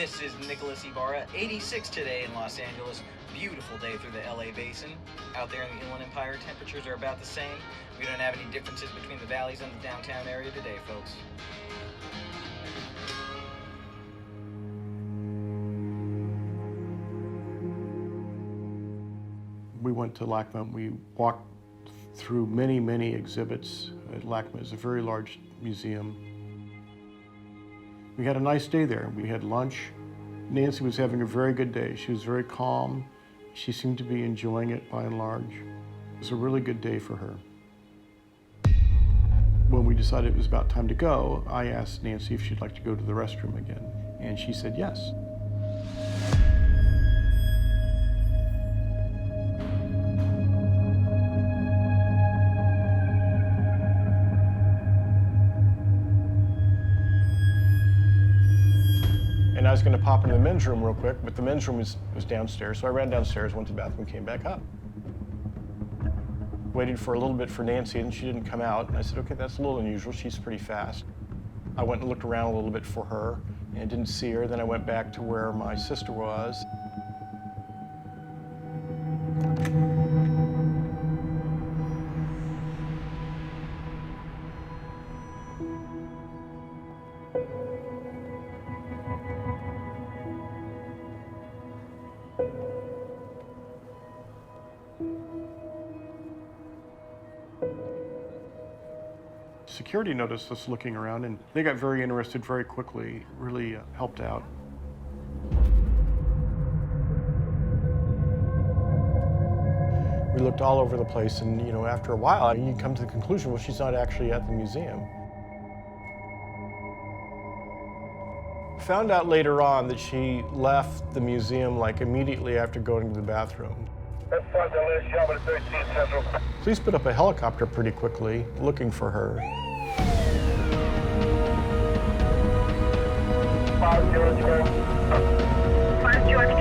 This is Nicholas Ibarra, 86 today in Los Angeles. Beautiful day through the LA Basin. Out there in the Inland Empire, temperatures are about the same. We don't have any differences between the valleys and the downtown area today, folks. We went to LACMA. We walked through many exhibits at LACMA. It's a very large museum. We had a nice day there. We had lunch. Nancy was having a very good day. She was very calm. She seemed to be enjoying it by and large. It was a really good day for her. When we decided it was about time to go, I asked Nancy if she'd like to go to the restroom again, and she said yes. And I was going to pop into the men's room real quick, but the men's room was downstairs, so I ran downstairs, went to the bathroom, came back up. Waited for a little bit for Nancy, and she didn't come out. And I said, okay, that's a little unusual. She's pretty fast. I went and looked around a little bit for her and didn't see her. Then I went back to where my sister was. Security noticed us looking around, and they got very interested very quickly, really helped out. We looked all over the place, and after a while, you come to the conclusion, well, she's not actually at the museum. Found out later on that she left the museum like immediately after going to the bathroom. Police put up a helicopter pretty quickly, looking for her. 5 George K. 5 George K.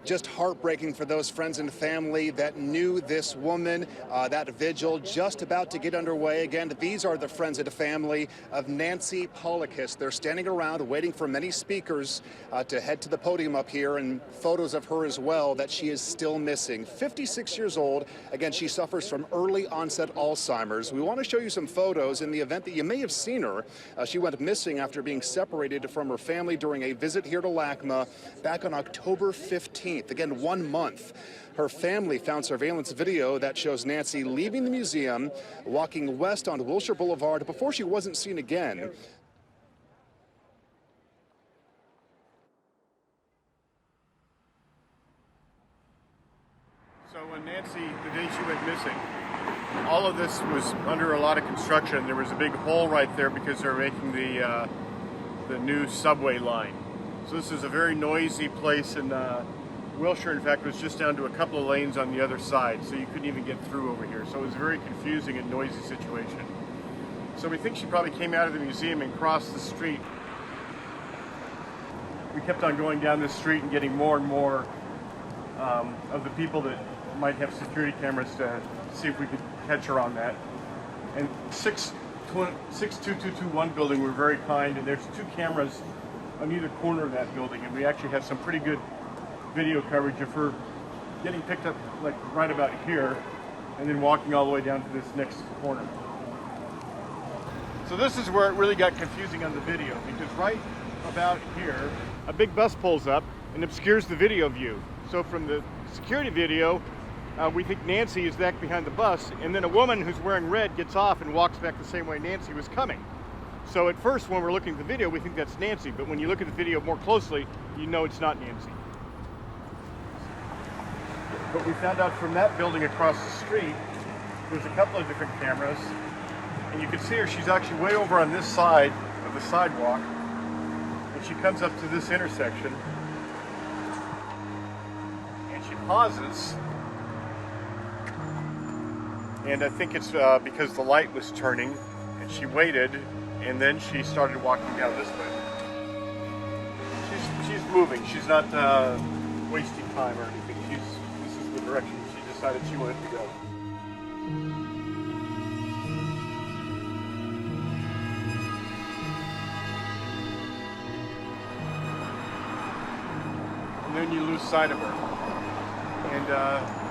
Just heartbreaking for those friends and family that knew this woman. That vigil just about to get underway. Again, these are the friends and family of Nancy Paulikas. They're standing around waiting for many speakers to head to the podium up here, and photos of her as well that she is still missing. 56 years old. Again, she suffers from early onset Alzheimer's. We want to show you some photos in the event that you may have seen her. She went missing after being separated from her family during a visit here to LACMA back on October 15th. Again, 1 month. Her family found surveillance video that shows Nancy leaving the museum, walking west on Wilshire Boulevard before she wasn't seen again. So when Nancy, the day she went missing, all of this was under a lot of construction. There was a big hole right there because they were making the new subway line. So this is a very noisy place, and Wilshire, in fact, was just down to a couple of lanes on the other side, so you couldn't even get through over here. So it was a very confusing and noisy situation. So we think she probably came out of the museum and crossed the street. We kept on going down this street and getting more and more of the people that might have security cameras to see if we could catch her on that. And 62221 building were very kind, and there's 2 cameras on either corner of that building, and we actually have some pretty good video coverage of her getting picked up like right about here and then walking all the way down to this next corner. So this is where it really got confusing on the video, because right about here a big bus pulls up and obscures the video view. So from the security video we think Nancy is back behind the bus, and then a woman who's wearing red gets off and walks back the same way Nancy was coming. So at first when we're looking at the video we think that's Nancy, but when you look at the video more closely you know it's not Nancy. But we found out from that building across the street, there's a couple of different cameras, and you can see her, she's actually way over on this side of the sidewalk, and she comes up to this intersection, and she pauses, And I think it's because the light was turning, and she waited, and then she started walking down this way. She's moving. She's not wasting time or anything. This is the direction she decided she wanted to go. And then you lose sight of her. And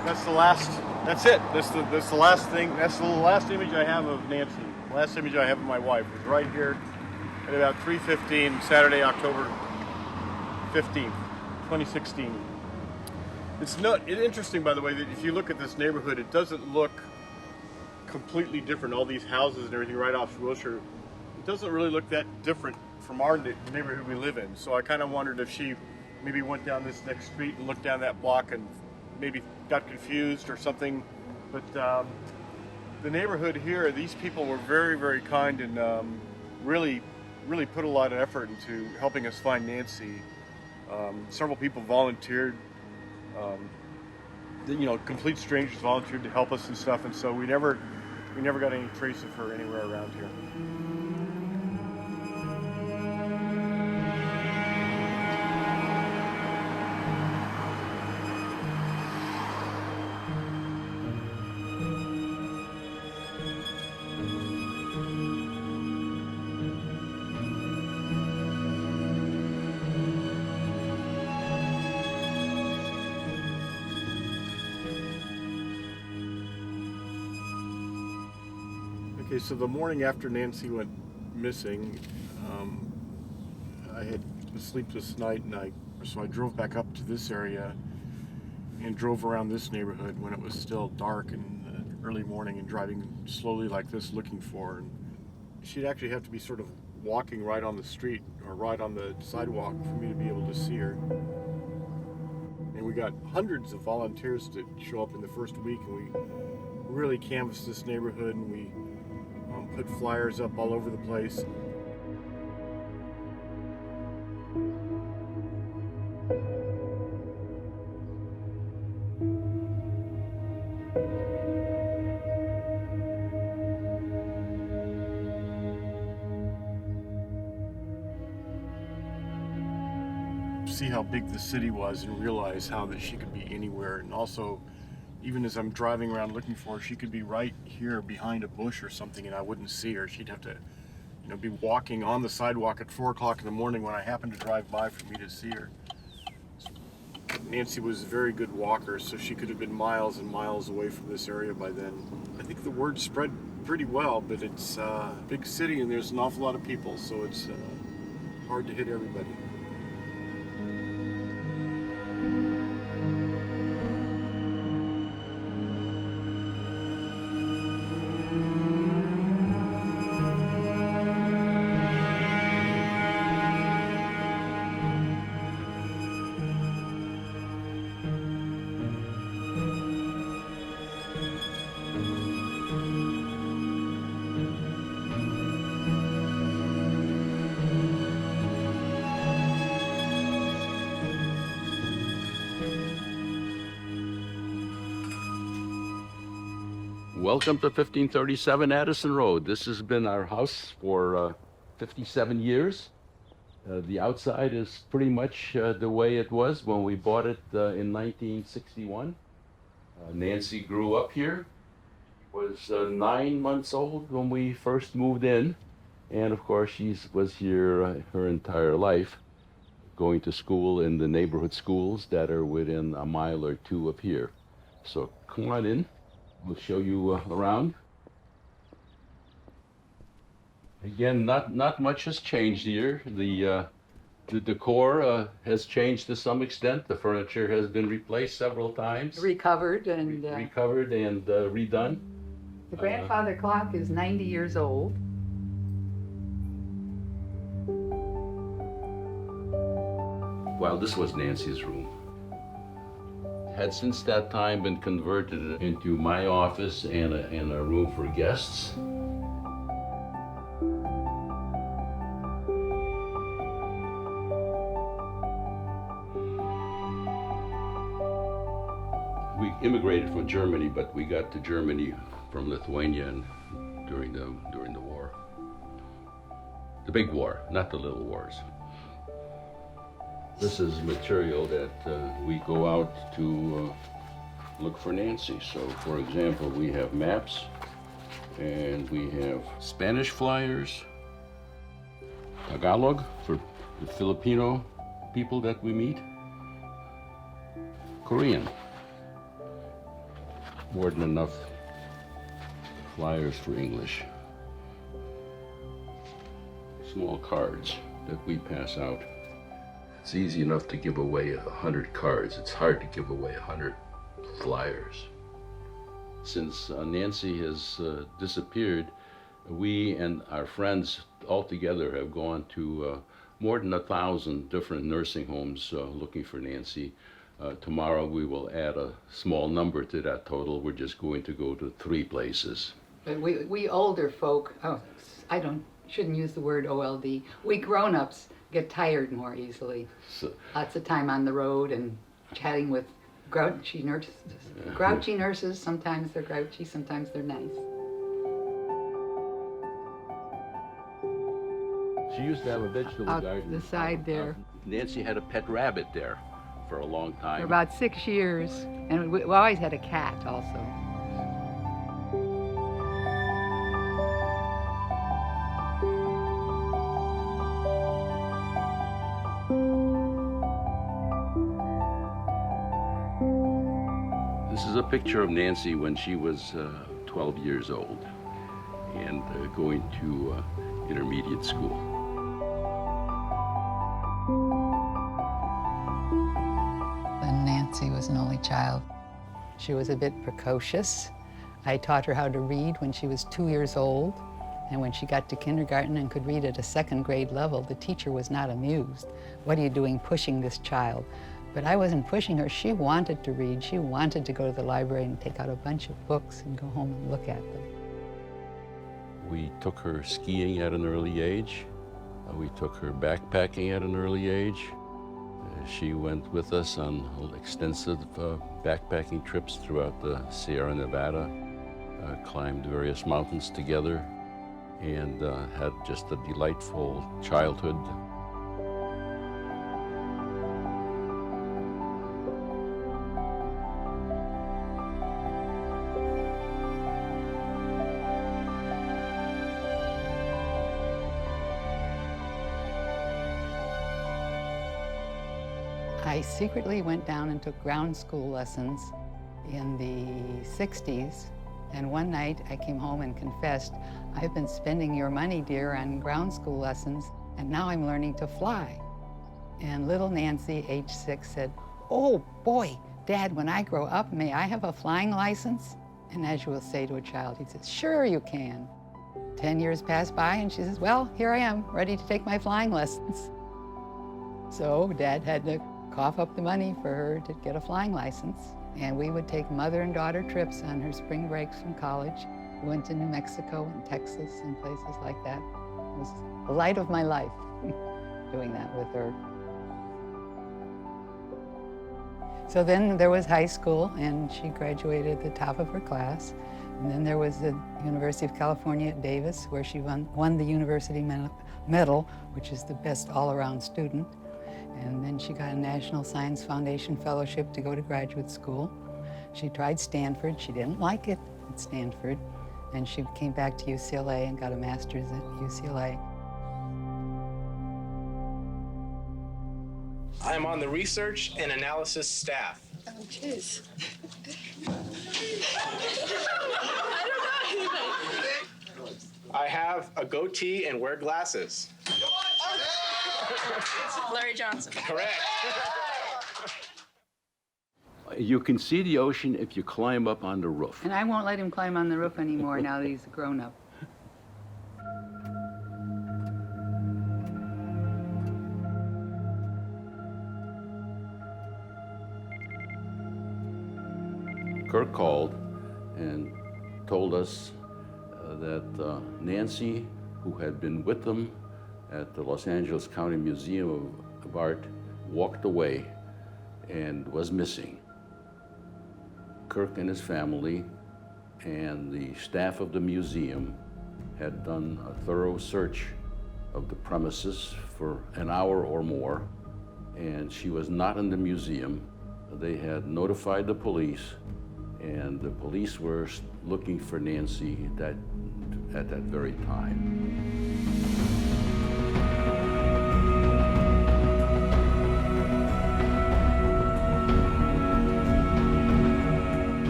that's the last. That's it. That's the last thing. That's the last image I have of Nancy. The last image I have of my wife was right here at about 3:15 Saturday, October 15th, 2016. It's interesting, by the way, that if you look at this neighborhood, it doesn't look completely different. All these houses and everything right off Wilshire, it doesn't really look that different from our neighborhood we live in. So I kind of wondered if she maybe went down this next street and looked down that block and maybe got confused or something. But the neighborhood here, these people were very, very kind and really put a lot of effort into helping us find Nancy. Several people volunteered. Complete strangers volunteered to help us and stuff, and so we never got any trace of her anywhere around here. Okay, so the morning after Nancy went missing, I had a sleepless night, and so I drove back up to this area and drove around this neighborhood when it was still dark in the early morning, and driving slowly like this looking for her. And she'd actually have to be sort of walking right on the street or right on the sidewalk for me to be able to see her. And we got hundreds of volunteers to show up in the first week, and we really canvassed this neighborhood, and we put flyers up all over the place. See how big the city was and realize how that she could be anywhere. And also, even as I'm driving around looking for her, she could be right here behind a bush or something and I wouldn't see her. She'd have to, be walking on the sidewalk at 4 o'clock in the morning when I happen to drive by for me to see her. Nancy was a very good walker, so she could have been miles and miles away from this area by then. I think the word spread pretty well, but it's a big city and there's an awful lot of people, so it's hard to hit everybody. Welcome to 1537 Addison Road. This has been our house for 57 years. The outside is pretty much the way it was when we bought it in 1961. Nancy grew up here, was 9 months old when we first moved in, and of course she was here her entire life, going to school in the neighborhood schools that are within a mile or two of here. So come on in. We'll show you around. Again, not much has changed here. The decor has changed to some extent. The furniture has been replaced several times. Recovered and redone. the grandfather clock is 90 years old. Well, this was Nancy's room. Had since that time been converted into my office and a room for guests. We immigrated from Germany, but we got to Germany from Lithuania and during the war. The big war, not the little wars. This is material that we go out to look for Nancy. So, for example, we have maps, and we have Spanish flyers, Tagalog for the Filipino people that we meet, Korean. More than enough flyers for English. Small cards that we pass out. It's easy enough to give away 100 cards. It's hard to give away 100 flyers. Since Nancy has disappeared, we and our friends all together have gone to more than 1,000 different nursing homes looking for Nancy. Tomorrow we will add a small number to that total. We're just going to go to 3 places. But we older folk, shouldn't use the word OLD. We grown-ups get tired more easily. So, Lots of time on the road and chatting with grouchy nurses. Grouchy nurses, sometimes they're grouchy, sometimes they're nice. she used to have a vegetable Out garden. the side there. Nancy had a pet rabbit there for a long time. For about 6 years. And we always had a cat also. This is a picture of Nancy when she was 12 years old and going to intermediate school. When Nancy was an only child, she was a bit precocious. I taught her how to read when she was 2 years old. And when she got to kindergarten and could read at a 2nd grade level, the teacher was not amused. What are you doing pushing this child? But I wasn't pushing her. She wanted to read. She wanted to go to the library and take out a bunch of books and go home and look at them. We took her skiing at an early age. We took her backpacking at an early age. She went with us on extensive backpacking trips throughout the Sierra Nevada, climbed various mountains together, and had just a delightful childhood. I secretly went down and took ground school lessons in the 60s. And one night I came home and confessed, I've been spending your money, dear, on ground school lessons, and now I'm learning to fly. And little Nancy, age 6, said, oh boy, Dad, when I grow up, may I have a flying license? And as you will say to a child, he says, sure you can. 10 years passed by and she says, well, here I am, ready to take my flying lessons. So Dad had to cough up the money for her to get a flying license. And we would take mother and daughter trips on her spring breaks from college. We went to New Mexico and Texas and places like that. It was the light of my life, doing that with her. So then there was high school, and she graduated at the top of her class. And then there was the University of California at Davis, where she won the University Medal, which is the best all-around student. And then she got a National Science Foundation Fellowship to go to graduate school. She tried Stanford. She didn't like it at Stanford. And she came back to UCLA and got a master's at UCLA. I'm on the research and analysis staff. Oh, jeez. I have a goatee and wear glasses. Larry Johnson. Correct. You can see the ocean if you climb up on the roof. And I won't let him climb on the roof anymore now that he's a grown-up. Kirk called and told us that Nancy, who had been with them at the Los Angeles County Museum of Art, walked away and was missing. Kirk and his family and the staff of the museum had done a thorough search of the premises for an hour or more, and she was not in the museum. They had notified the police, and the police were looking for Nancy at that very time.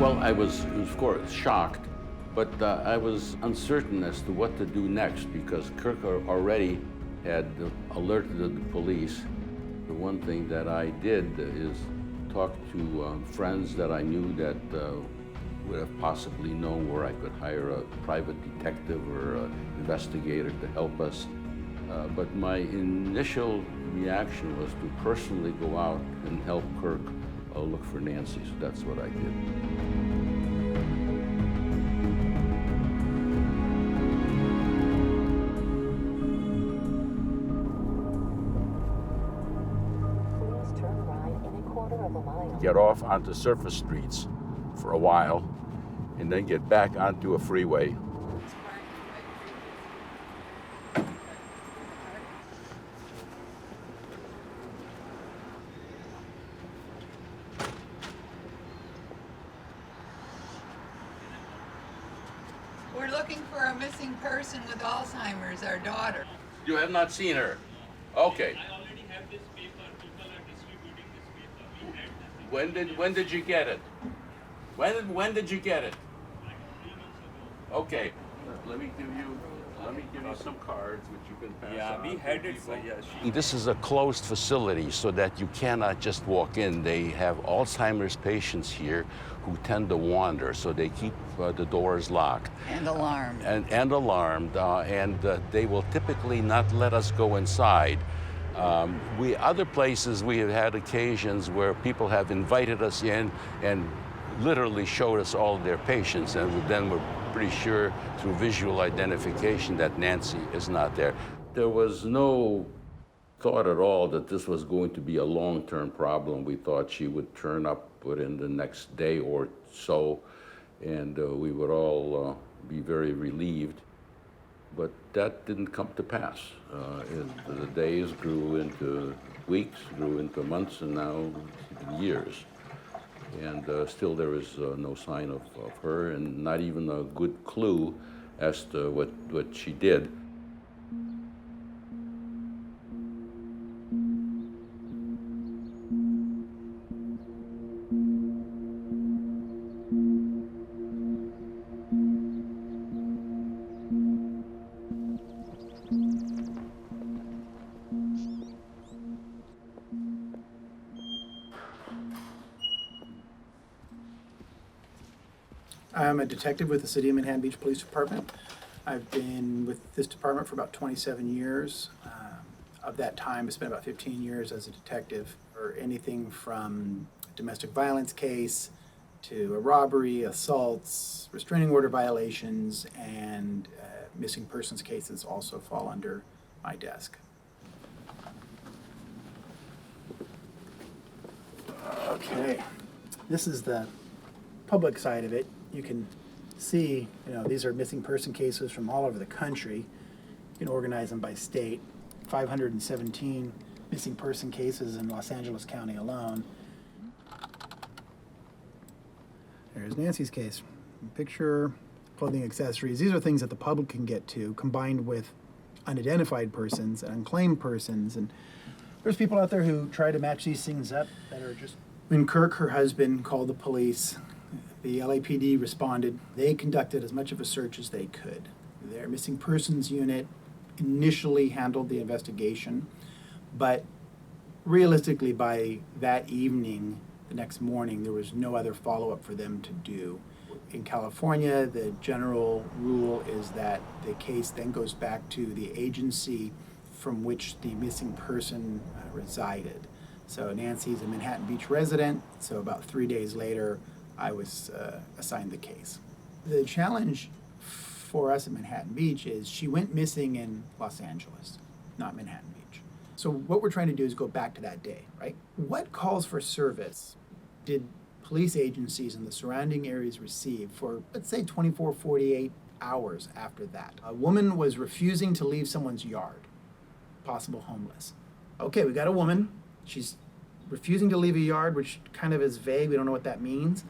Well, I was, of course, shocked, but I was uncertain as to what to do next because Kirk already had alerted the police. The one thing that I did is talk to friends that I knew that would have possibly known where I could hire a private detective or an investigator to help us. But my initial reaction was to personally go out and help Kirk look for Nancy, so that's what I did. Please turn right in a quarter of a mile. Get off onto surface streets for a while, and then get back onto a freeway. We're looking for a missing person with Alzheimer's, our daughter. You have not seen her? Okay. I already have this paper. People are distributing this paper. We had this. When did you get it? When did you get it? Like 3 months ago. Okay. Let me give you some cards which you can pass on. we had it, sir. Yeah, This is a closed facility so that you cannot just walk in. They have Alzheimer's patients here who tend to wander, so they keep the doors locked. And alarmed. And alarmed, and they will typically not let us go inside. Other places we have had occasions where people have invited us in and literally showed us all of their patients, and then we're pretty sure through visual identification that Nancy is not there. There was no thought at all that this was going to be a long-term problem. We thought she would turn up within the next day or so, and we would all be very relieved. But that didn't come to pass. The days grew into weeks, grew into months, and now years. And still there is no sign of her, and not even a good clue as to what she did. I'm a detective with the City of Manhattan Beach Police Department. I've been with this department for about 27 years. Of that time, I spent about 15 years as a detective for anything from a domestic violence case to a robbery, assaults, restraining order violations, and missing persons cases also fall under my desk. Okay, this is the public side of it. You can see, these are missing person cases from all over the country. You can organize them by state. 517 missing person cases in Los Angeles County alone. There's Nancy's case. Picture, clothing, accessories. These are things that the public can get to, combined with unidentified persons and unclaimed persons. And there's people out there who try to match these things up that are just... When Kirk, her husband, called the police, the LAPD responded. They conducted as much of a search as they could. Their missing persons unit initially handled the investigation, but realistically by that evening, the next morning, there was no other follow-up for them to do. In California, the general rule is that the case then goes back to the agency from which the missing person resided. So Nancy's a Manhattan Beach resident, so about 3 days later, I was assigned the case. The challenge for us at Manhattan Beach is she went missing in Los Angeles, not Manhattan Beach. So what we're trying to do is go back to that day, right? What calls for service did police agencies in the surrounding areas received for, let's say, 24, 48 hours after that. A woman was refusing to leave someone's yard, possible homeless. Okay, we got a woman. She's refusing to leave a yard, which kind of is vague. We don't know what that means.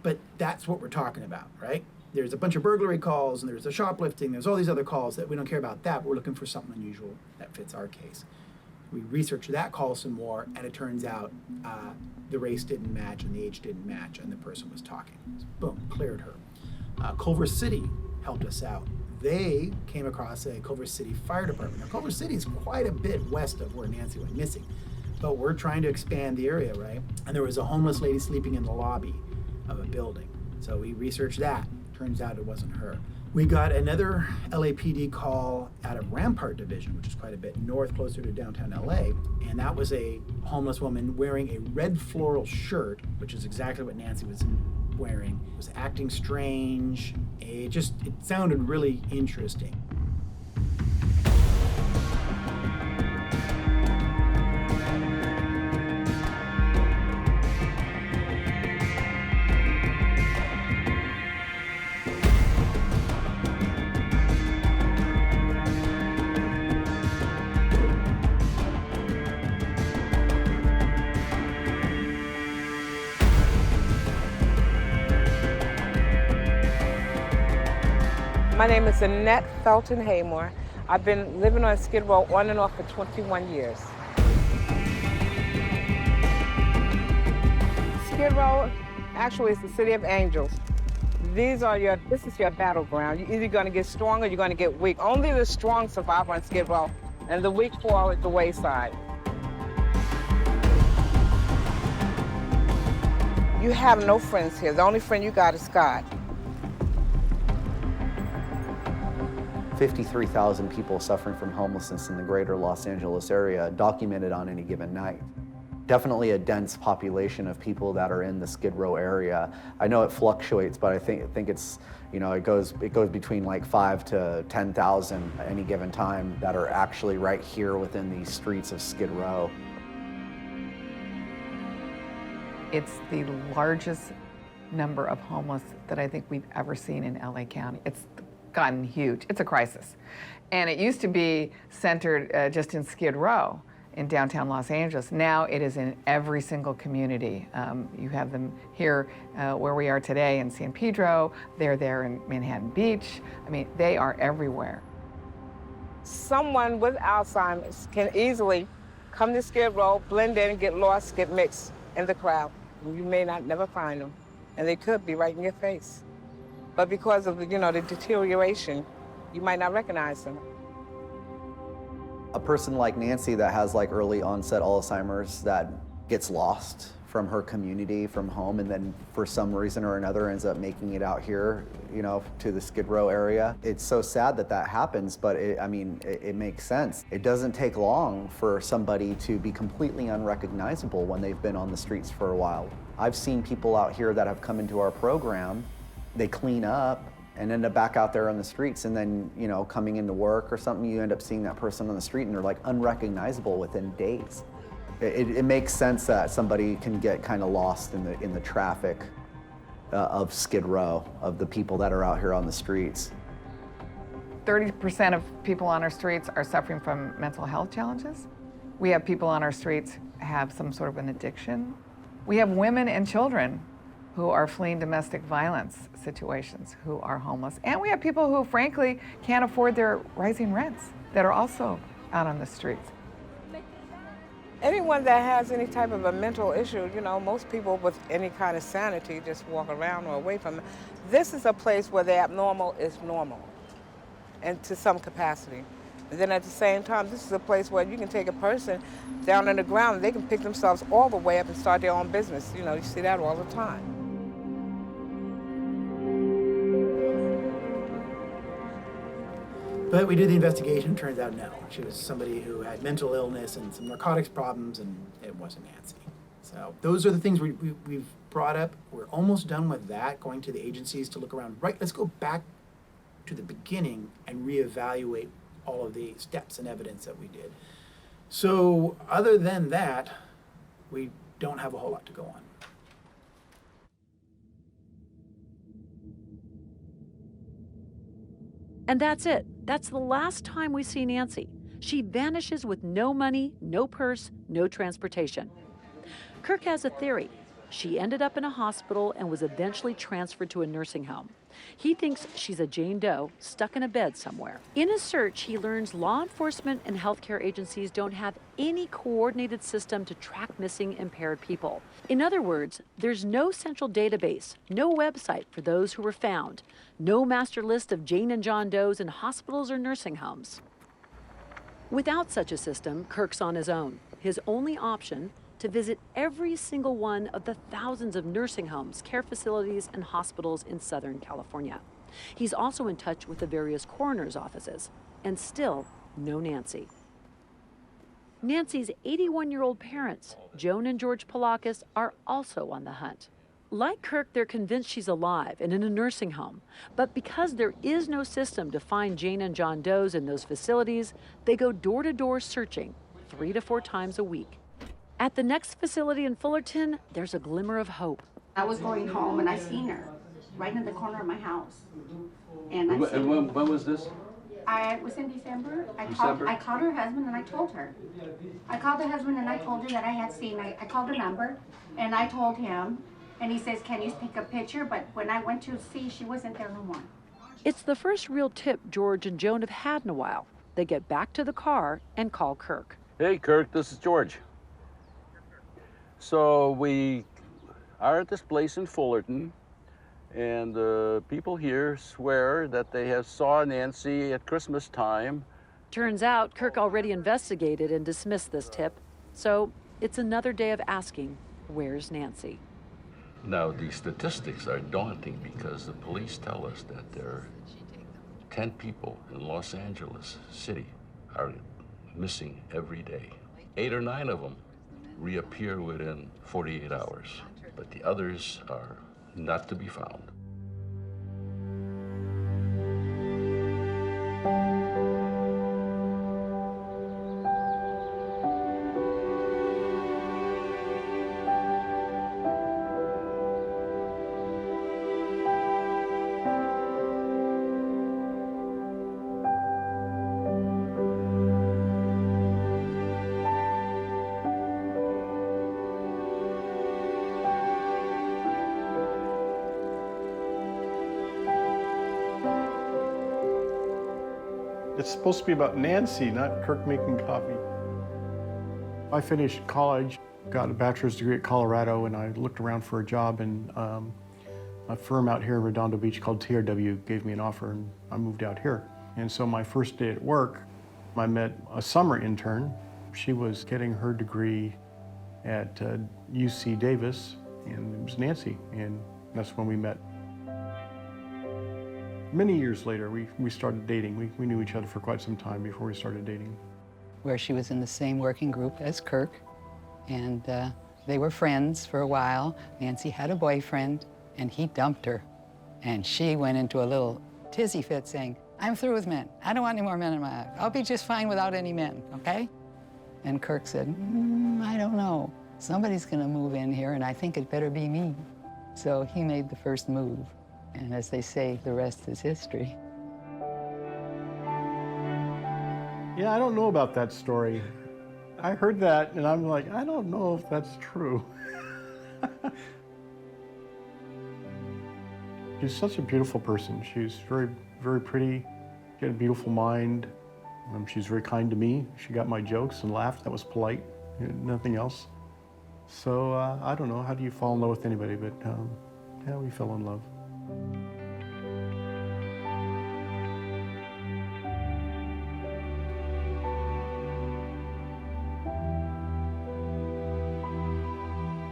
But that's what we're talking about, right? There's a bunch of burglary calls, and there's the shoplifting, there's all these other calls that we don't care about that, but we're looking for something unusual that fits our case. We researched that call some more, and it turns out the race didn't match and the age didn't match, and the person was talking. So, boom, cleared her. Culver City helped us out. They came across a Culver City Fire Department. Now, Culver City is quite a bit west of where Nancy went missing, but we're trying to expand the area, right? And there was a homeless lady sleeping in the lobby of a building. So we researched that. Turns out it wasn't her. We got another LAPD call out of Rampart Division, which is quite a bit north, closer to downtown LA, and that was a homeless woman wearing a red floral shirt, which is exactly what Nancy was wearing. Was acting strange. It sounded really interesting. My name is Annette Felton Haymore. I've been living on Skid Row on and off for 21 years. Skid Row actually is the city of angels. This is your battleground. You're either going to get strong or you're going to get weak. Only the strong survive on Skid Row, and the weak fall at the wayside. You have no friends here. The only friend you got is God. 53,000 people suffering from homelessness in the greater Los Angeles area documented on any given night. Definitely a dense population of people that are in the Skid Row area. I know it fluctuates, but I think it's, it goes between like 5 to 10,000 at any given time that are actually right here within these streets of Skid Row. It's the largest number of homeless that I think we've ever seen in LA County. It's gotten huge. It's a crisis. And it used to be centered just in Skid Row in downtown Los Angeles. Now it is in every single community. You have them here where we are today in San Pedro. They're there in Manhattan Beach. I mean, they are everywhere. Someone with Alzheimer's can easily come to Skid Row, blend in, get lost, get mixed in the crowd. You may not never find them, and they could be right in your face. But because of the deterioration, you might not recognize them. A person like Nancy that has like early onset Alzheimer's that gets lost from her community, from home, and then for some reason or another ends up making it out here, to the Skid Row area. It's so sad that happens, but it makes sense. It doesn't take long for somebody to be completely unrecognizable when they've been on the streets for a while. I've seen people out here that have come into our program. They clean up and end up back out there on the streets, and then, coming into work or something, you end up seeing that person on the street and they're like unrecognizable within days. It makes sense that somebody can get kind of lost in the traffic of Skid Row, of the people that are out here on the streets. 30% of people on our streets are suffering from mental health challenges. We have people on our streets have some sort of an addiction. We have women and children who are fleeing domestic violence situations, who are homeless. And we have people who, frankly, can't afford their rising rents that are also out on the streets. Anyone that has any type of a mental issue, most people with any kind of sanity just walk around or away from it. This is a place where the abnormal is normal, and to some capacity. And then at the same time, this is a place where you can take a person down on the ground and they can pick themselves all the way up and start their own business. You see that all the time. But we did the investigation, turns out no. She was somebody who had mental illness and some narcotics problems, and it wasn't Nancy. So those are the things we've brought up. We're almost done with that, going to the agencies to look around. Right, let's go back to the beginning and reevaluate all of the steps and evidence that we did. So other than that, we don't have a whole lot to go on. And that's it. That's the last time we see Nancy. She vanishes with no money, no purse, no transportation. Kirk has a theory. She ended up in a hospital and was eventually transferred to a nursing home. He thinks she's a Jane Doe stuck in a bed somewhere. In his search, he learns law enforcement and healthcare agencies don't have any coordinated system to track missing impaired people. In other words, there's no central database, no website for those who were found, no master list of Jane and John Does in hospitals or nursing homes. Without such a system, Kirk's on his own. His only option, to visit every single one of the thousands of nursing homes, care facilities, and hospitals in Southern California. He's also in touch with the various coroner's offices, and still no Nancy. Nancy's 81-year-old parents, Joan and George Paulikas, are also on the hunt. Like Kirk, they're convinced she's alive and in a nursing home. But because there is no system to find Jane and John Does in those facilities, they go door-to-door searching 3 to 4 times a week. At the next facility in Fullerton, there's a glimmer of hope. I was going home and I seen her right in the corner of my house. And when was this? I was in December. I called her husband and I told her. I called her husband and I told her that I had seen. I called her number and I told him, and he says, "Can you take a picture?" But when I went to see, she wasn't there no more. It's the first real tip George and Joan have had in a while. They get back to the car and call Kirk. Hey, Kirk, this is George. So we are at this place in Fullerton, and people here swear that they have saw Nancy at Christmas time. Turns out Kirk already investigated and dismissed this tip. So it's another day of asking, where's Nancy? Now, the statistics are daunting because the police tell us that there are 10 people in Los Angeles City are missing every day. 8 or 9 of them reappear within 48 hours, but the others are not to be found. It's supposed to be about Nancy, not Kirk making coffee. I finished college, got a bachelor's degree at Colorado, and I looked around for a job, and a firm out here in Redondo Beach called TRW gave me an offer, and I moved out here. And so my first day at work, I met a summer intern. She was getting her degree at UC Davis, and it was Nancy, and that's when we met. Many years later, we started dating. We knew each other for quite some time before we started dating. Where she was in the same working group as Kirk, and they were friends for a while. Nancy had a boyfriend, and he dumped her. And she went into a little tizzy fit saying, "I'm through with men. I don't want any more men in my life. I'll be just fine without any men, okay?" And Kirk said, "I don't know. Somebody's gonna move in here, and I think it better be me." So he made the first move. And as they say, the rest is history. Yeah, I don't know about that story. I heard that, and I'm like, I don't know if that's true. She's such a beautiful person. She's very, very pretty. She had a beautiful mind. She's very kind to me. She got my jokes and laughed. That was polite, nothing else. So I don't know, how do you fall in love with anybody? But yeah, we fell in love.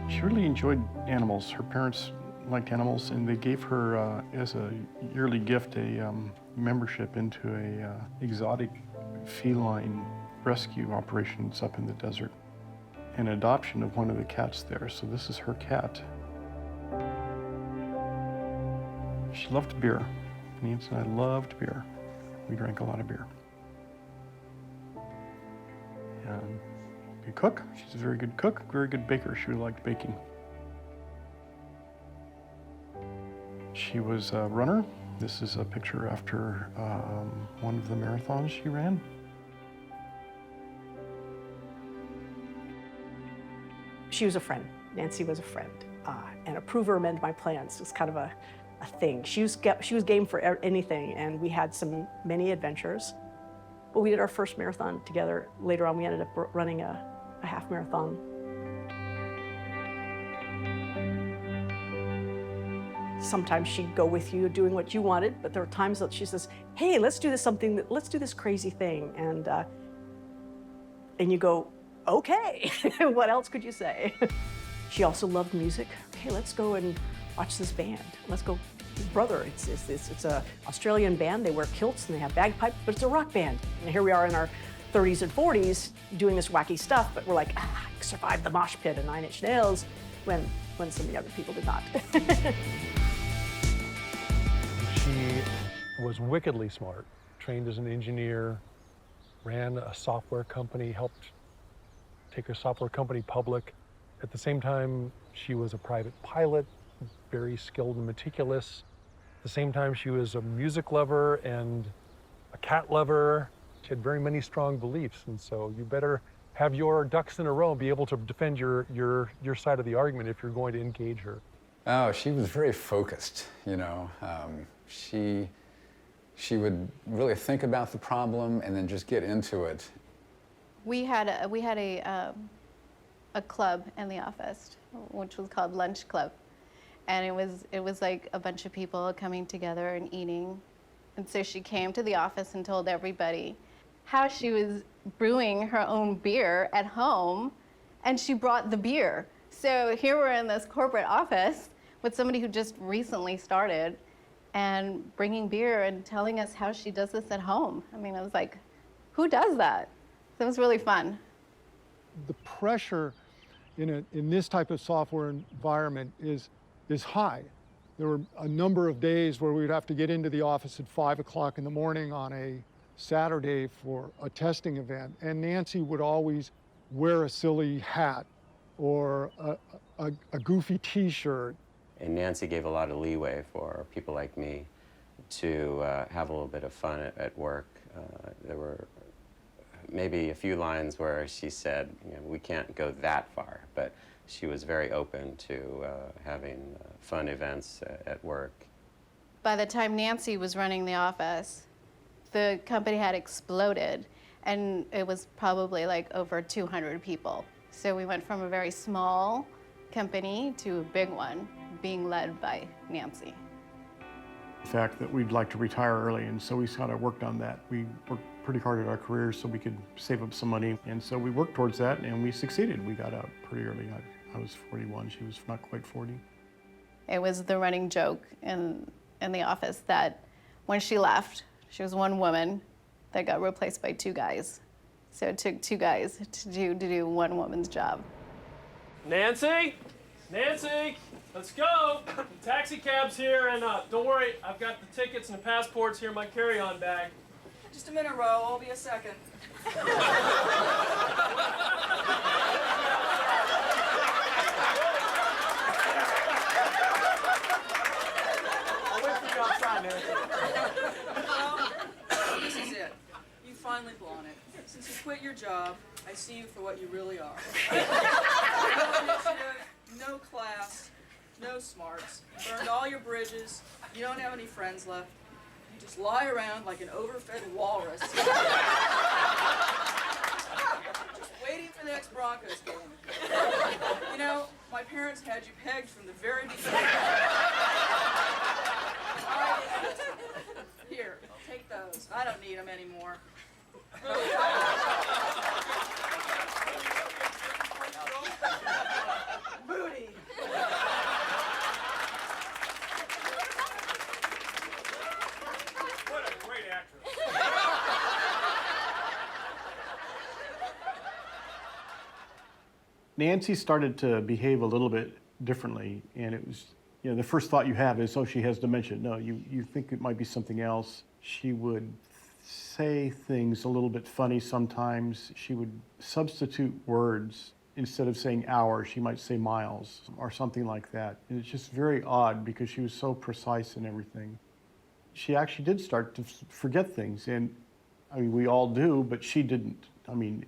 She really enjoyed animals. Her parents liked animals, and they gave her, as a yearly gift, a membership into a exotic feline rescue operations up in the desert, an adoption of one of the cats there. So this is her cat. She loved beer. Nancy and I loved beer. We drank a lot of beer. And good cook. She's a very good cook, very good baker. She liked baking. She was a runner. This is a picture after one of the marathons she ran. She was a friend. Nancy was a friend. And approve or amend my plans was kind of a thing. She was game for anything, and we had many adventures. But we did our first marathon together. Later on, we ended up running a half marathon. Sometimes she'd go with you doing what you wanted, but there were times that she says, hey, let's do this crazy thing. And you go, okay, what else could you say? She also loved music. Hey, let's go and watch this band. Let's go. Brother, it's a Australian band. They wear kilts and they have bagpipes, but it's a rock band. And here we are in our 30s and 40s doing this wacky stuff, but we're like, survived the mosh pit and Nine Inch Nails when some of the other people did not. She was wickedly smart, trained as an engineer, ran a software company, helped take her software company public. At the same time, she was a private pilot, very skilled and meticulous. At the same time, she was a music lover and a cat lover. She had very many strong beliefs, and so you better have your ducks in a row and be able to defend your side of the argument if you're going to engage her. Oh, she was very focused, you know. She would really think about the problem and then just get into it. We had a club in the office, which was called Lunch Club. And it was like a bunch of people coming together and eating. And so she came to the office and told everybody how she was brewing her own beer at home, and she brought the beer. So here we're in this corporate office with somebody who just recently started and bringing beer and telling us how she does this at home. I mean, I was like, who does that? So it was really fun. The pressure in this type of software environment is high. There were a number of days where we'd have to get into the office at 5 o'clock in the morning on a Saturday for a testing event, and Nancy would always wear a silly hat or a goofy T-shirt. And Nancy gave a lot of leeway for people like me to have a little bit of fun at work. There were maybe a few lines where she said, you know, we can't go that far, but she was very open to having fun events at work. By the time Nancy was running the office, the company had exploded, and it was probably like over 200 people. So we went from a very small company to a big one, being led by Nancy. The fact that we'd like to retire early, and so we kind of worked on that. We worked pretty hard at our careers so we could save up some money, and so we worked towards that, and we succeeded. We got out pretty early. I was 41, she was not quite 40. It was the running joke in the office that when she left, she was one woman that got replaced by two guys. So it took two guys to do one woman's job. Nancy? Nancy? Let's go! The taxi cab's here, and don't worry, I've got the tickets and the passports here in my carry-on bag. Just a minute, Ro. I'll be a second. I'll wait for you outside, Nancy. Well, this is it. You've finally blown it. Since you quit your job, I see you for what you really are. No initiative, no class, no smarts. You burned all your bridges. You don't have any friends left. You just lie around like an overfed walrus. Just waiting for the next Broncos game. You know, my parents had you pegged from the very beginning. Here, take those. I don't need them anymore. Moody. What a great actress. Nancy started to behave a little bit differently, and it was, you know, the first thought you have is, oh, she has dementia. No, you think it might be something else. She would say things a little bit funny sometimes. She would substitute words. Instead of saying hour, she might say miles or something like that. And it's just very odd because she was so precise in everything. she actually did start to forget things. And I mean, we all do, but she didn't. I mean,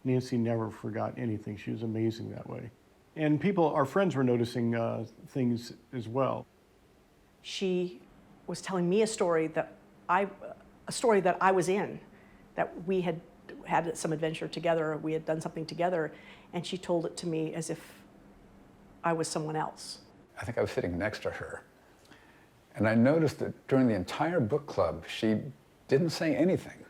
Nancy never forgot anything. She was amazing that way. And our friends were noticing things as well. She was telling me a story that I was in, that we had had some adventure together, we had done something together, and she told it to me as if I was someone else. I think I was sitting next to her, and I noticed that during the entire book club, she didn't say anything.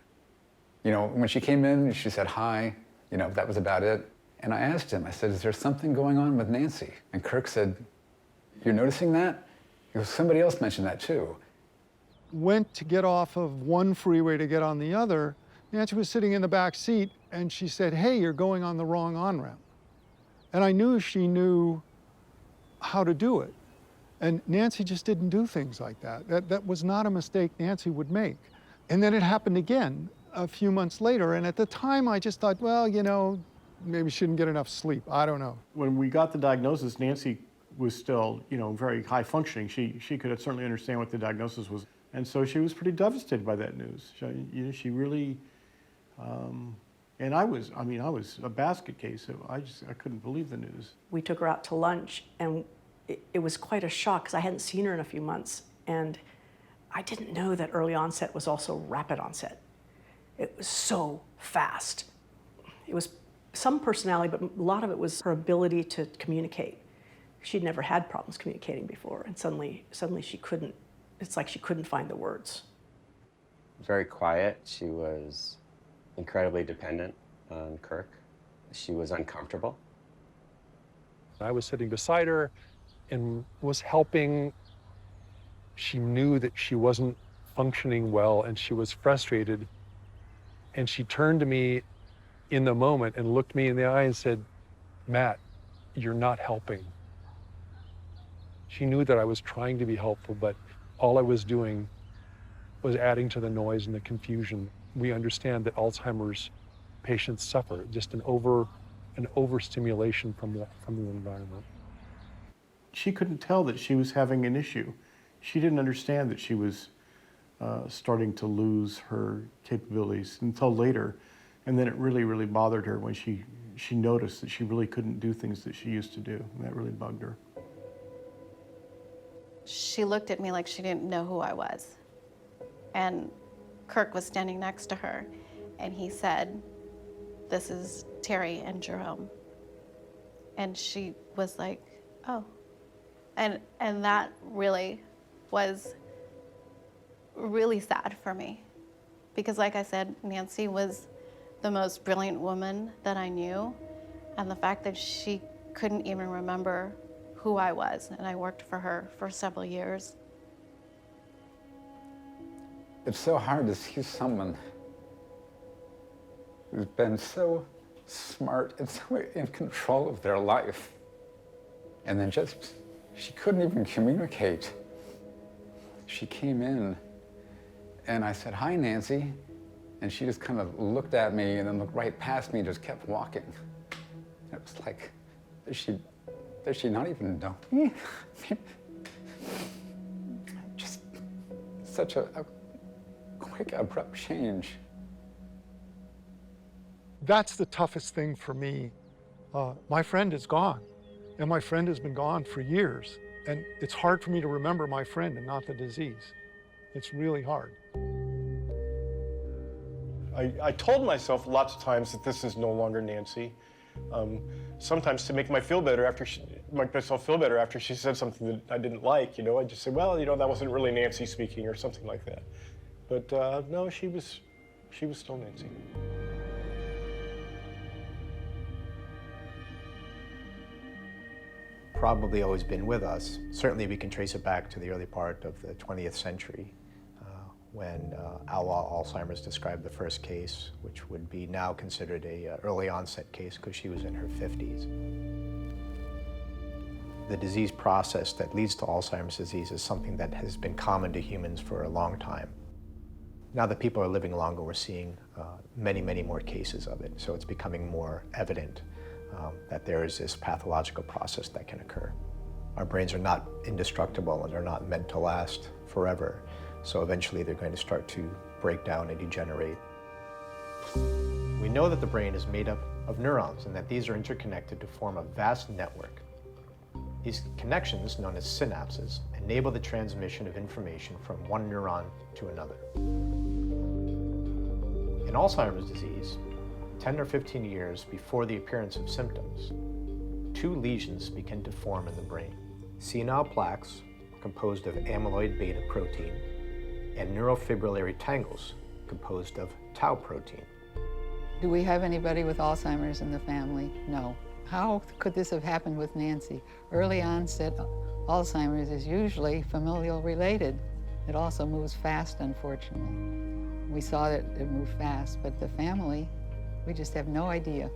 You know, when she came in, she said hi, you know, that was about it. And I asked him, I said, is there something going on with Nancy? And Kirk said, you're noticing that? He goes, somebody else mentioned that too. Went to get off of one freeway to get on the other. Nancy was sitting in the back seat and she said, hey, you're going on the wrong on-ramp. And I knew she knew how to do it. And Nancy just didn't do things like that. That was not a mistake Nancy would make. And then it happened again a few months later. And at the time I just thought, well, you know, maybe she didn't get enough sleep. I don't know. When we got the diagnosis, Nancy was still, you know, very high functioning. She could certainly understand what the diagnosis was. And so she was pretty devastated by that news. She really, and I was a basket case. So I couldn't believe the news. We took her out to lunch, and it was quite a shock because I hadn't seen her in a few months. And I didn't know that early onset was also rapid onset. It was so fast. It was some personality, but a lot of it was her ability to communicate. She'd never had problems communicating before, and suddenly she couldn't. It's like she couldn't find the words. Very quiet. She was incredibly dependent on Kirk. She was uncomfortable. I was sitting beside her and was helping. She knew that she wasn't functioning well and she was frustrated. And she turned to me in the moment and looked me in the eye and said, Matt, you're not helping. She knew that I was trying to be helpful, but all I was doing was adding to the noise and the confusion. We understand that Alzheimer's patients suffer just an overstimulation from the environment. She couldn't tell that she was having an issue. She didn't understand that she was starting to lose her capabilities until later. And then it really, really bothered her when she noticed that she really couldn't do things that she used to do. And that really bugged her. She looked at me like she didn't know who I was. And Kirk was standing next to her, and he said, this is Terry and Jerome. And she was like, oh. And that really was really sad for me. Because like I said, Nancy was the most brilliant woman that I knew. And the fact that she couldn't even remember who I was, and I worked for her for several years. It's so hard to see someone who's been so smart and so in control of their life, and then she couldn't even communicate. She came in, and I said, hi, Nancy, and she just kind of looked at me and then looked right past me and just kept walking. And it was like, does she not even know me? Just such a quick, abrupt change. That's the toughest thing for me. My friend is gone, and my friend has been gone for years. And it's hard for me to remember my friend and not the disease. It's really hard. I told myself lots of times that this is no longer Nancy. Sometimes to make myself feel better after she said something that I didn't like, you know, I just say, well, you know, that wasn't really Nancy speaking or something like that. But no, she was still Nancy. Probably always been with us. Certainly we can trace it back to the early part of the 20th century when Alzheimer's described the first case, which would be now considered a early onset case because she was in her 50s. The disease process that leads to Alzheimer's disease is something that has been common to humans for a long time. Now that people are living longer, we're seeing many, many more cases of it. So it's becoming more evident that there is this pathological process that can occur. Our brains are not indestructible and they're not meant to last forever. So eventually they're going to start to break down and degenerate. We know that the brain is made up of neurons and that these are interconnected to form a vast network. These connections, known as synapses, enable the transmission of information from one neuron to another. In Alzheimer's disease, 10 or 15 years before the appearance of symptoms, 2 lesions begin to form in the brain. Senile plaques, composed of amyloid beta protein, and neurofibrillary tangles, composed of tau protein. Do we have anybody with Alzheimer's in the family? No. How could this have happened with Nancy? Early onset Alzheimer's is usually familial related. It also moves fast, unfortunately. We saw that it moved fast, but the family, we just have no idea.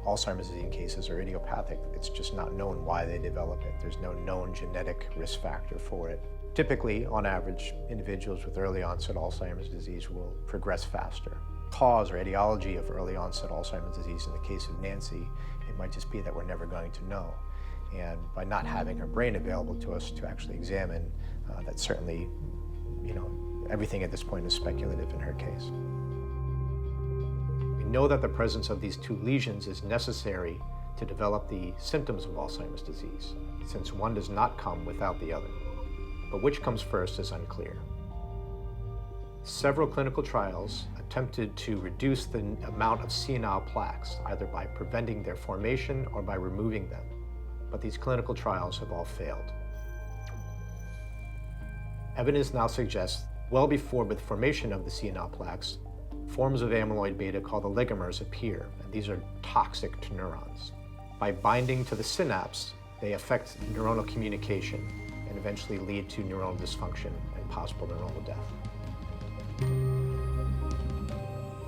Alzheimer's disease cases are idiopathic. It's just not known why they develop it. There's no known genetic risk factor for it. Typically, on average, individuals with early onset Alzheimer's disease will progress faster. Cause or etiology of early onset Alzheimer's disease, in the case of Nancy, it might just be that we're never going to know. And by not having her brain available to us to actually examine, that certainly, everything at this point is speculative in her case. We know that the presence of these 2 lesions is necessary to develop the symptoms of Alzheimer's disease, since one does not come without the other. But which comes first is unclear. Several clinical trials attempted to reduce the amount of senile plaques, either by preventing their formation or by removing them. But these clinical trials have all failed. Evidence now suggests, well before the formation of the senile plaques, forms of amyloid beta called oligomers appear, and these are toxic to neurons. By binding to the synapse, they affect neuronal communication and eventually lead to neuronal dysfunction and possible neuronal death.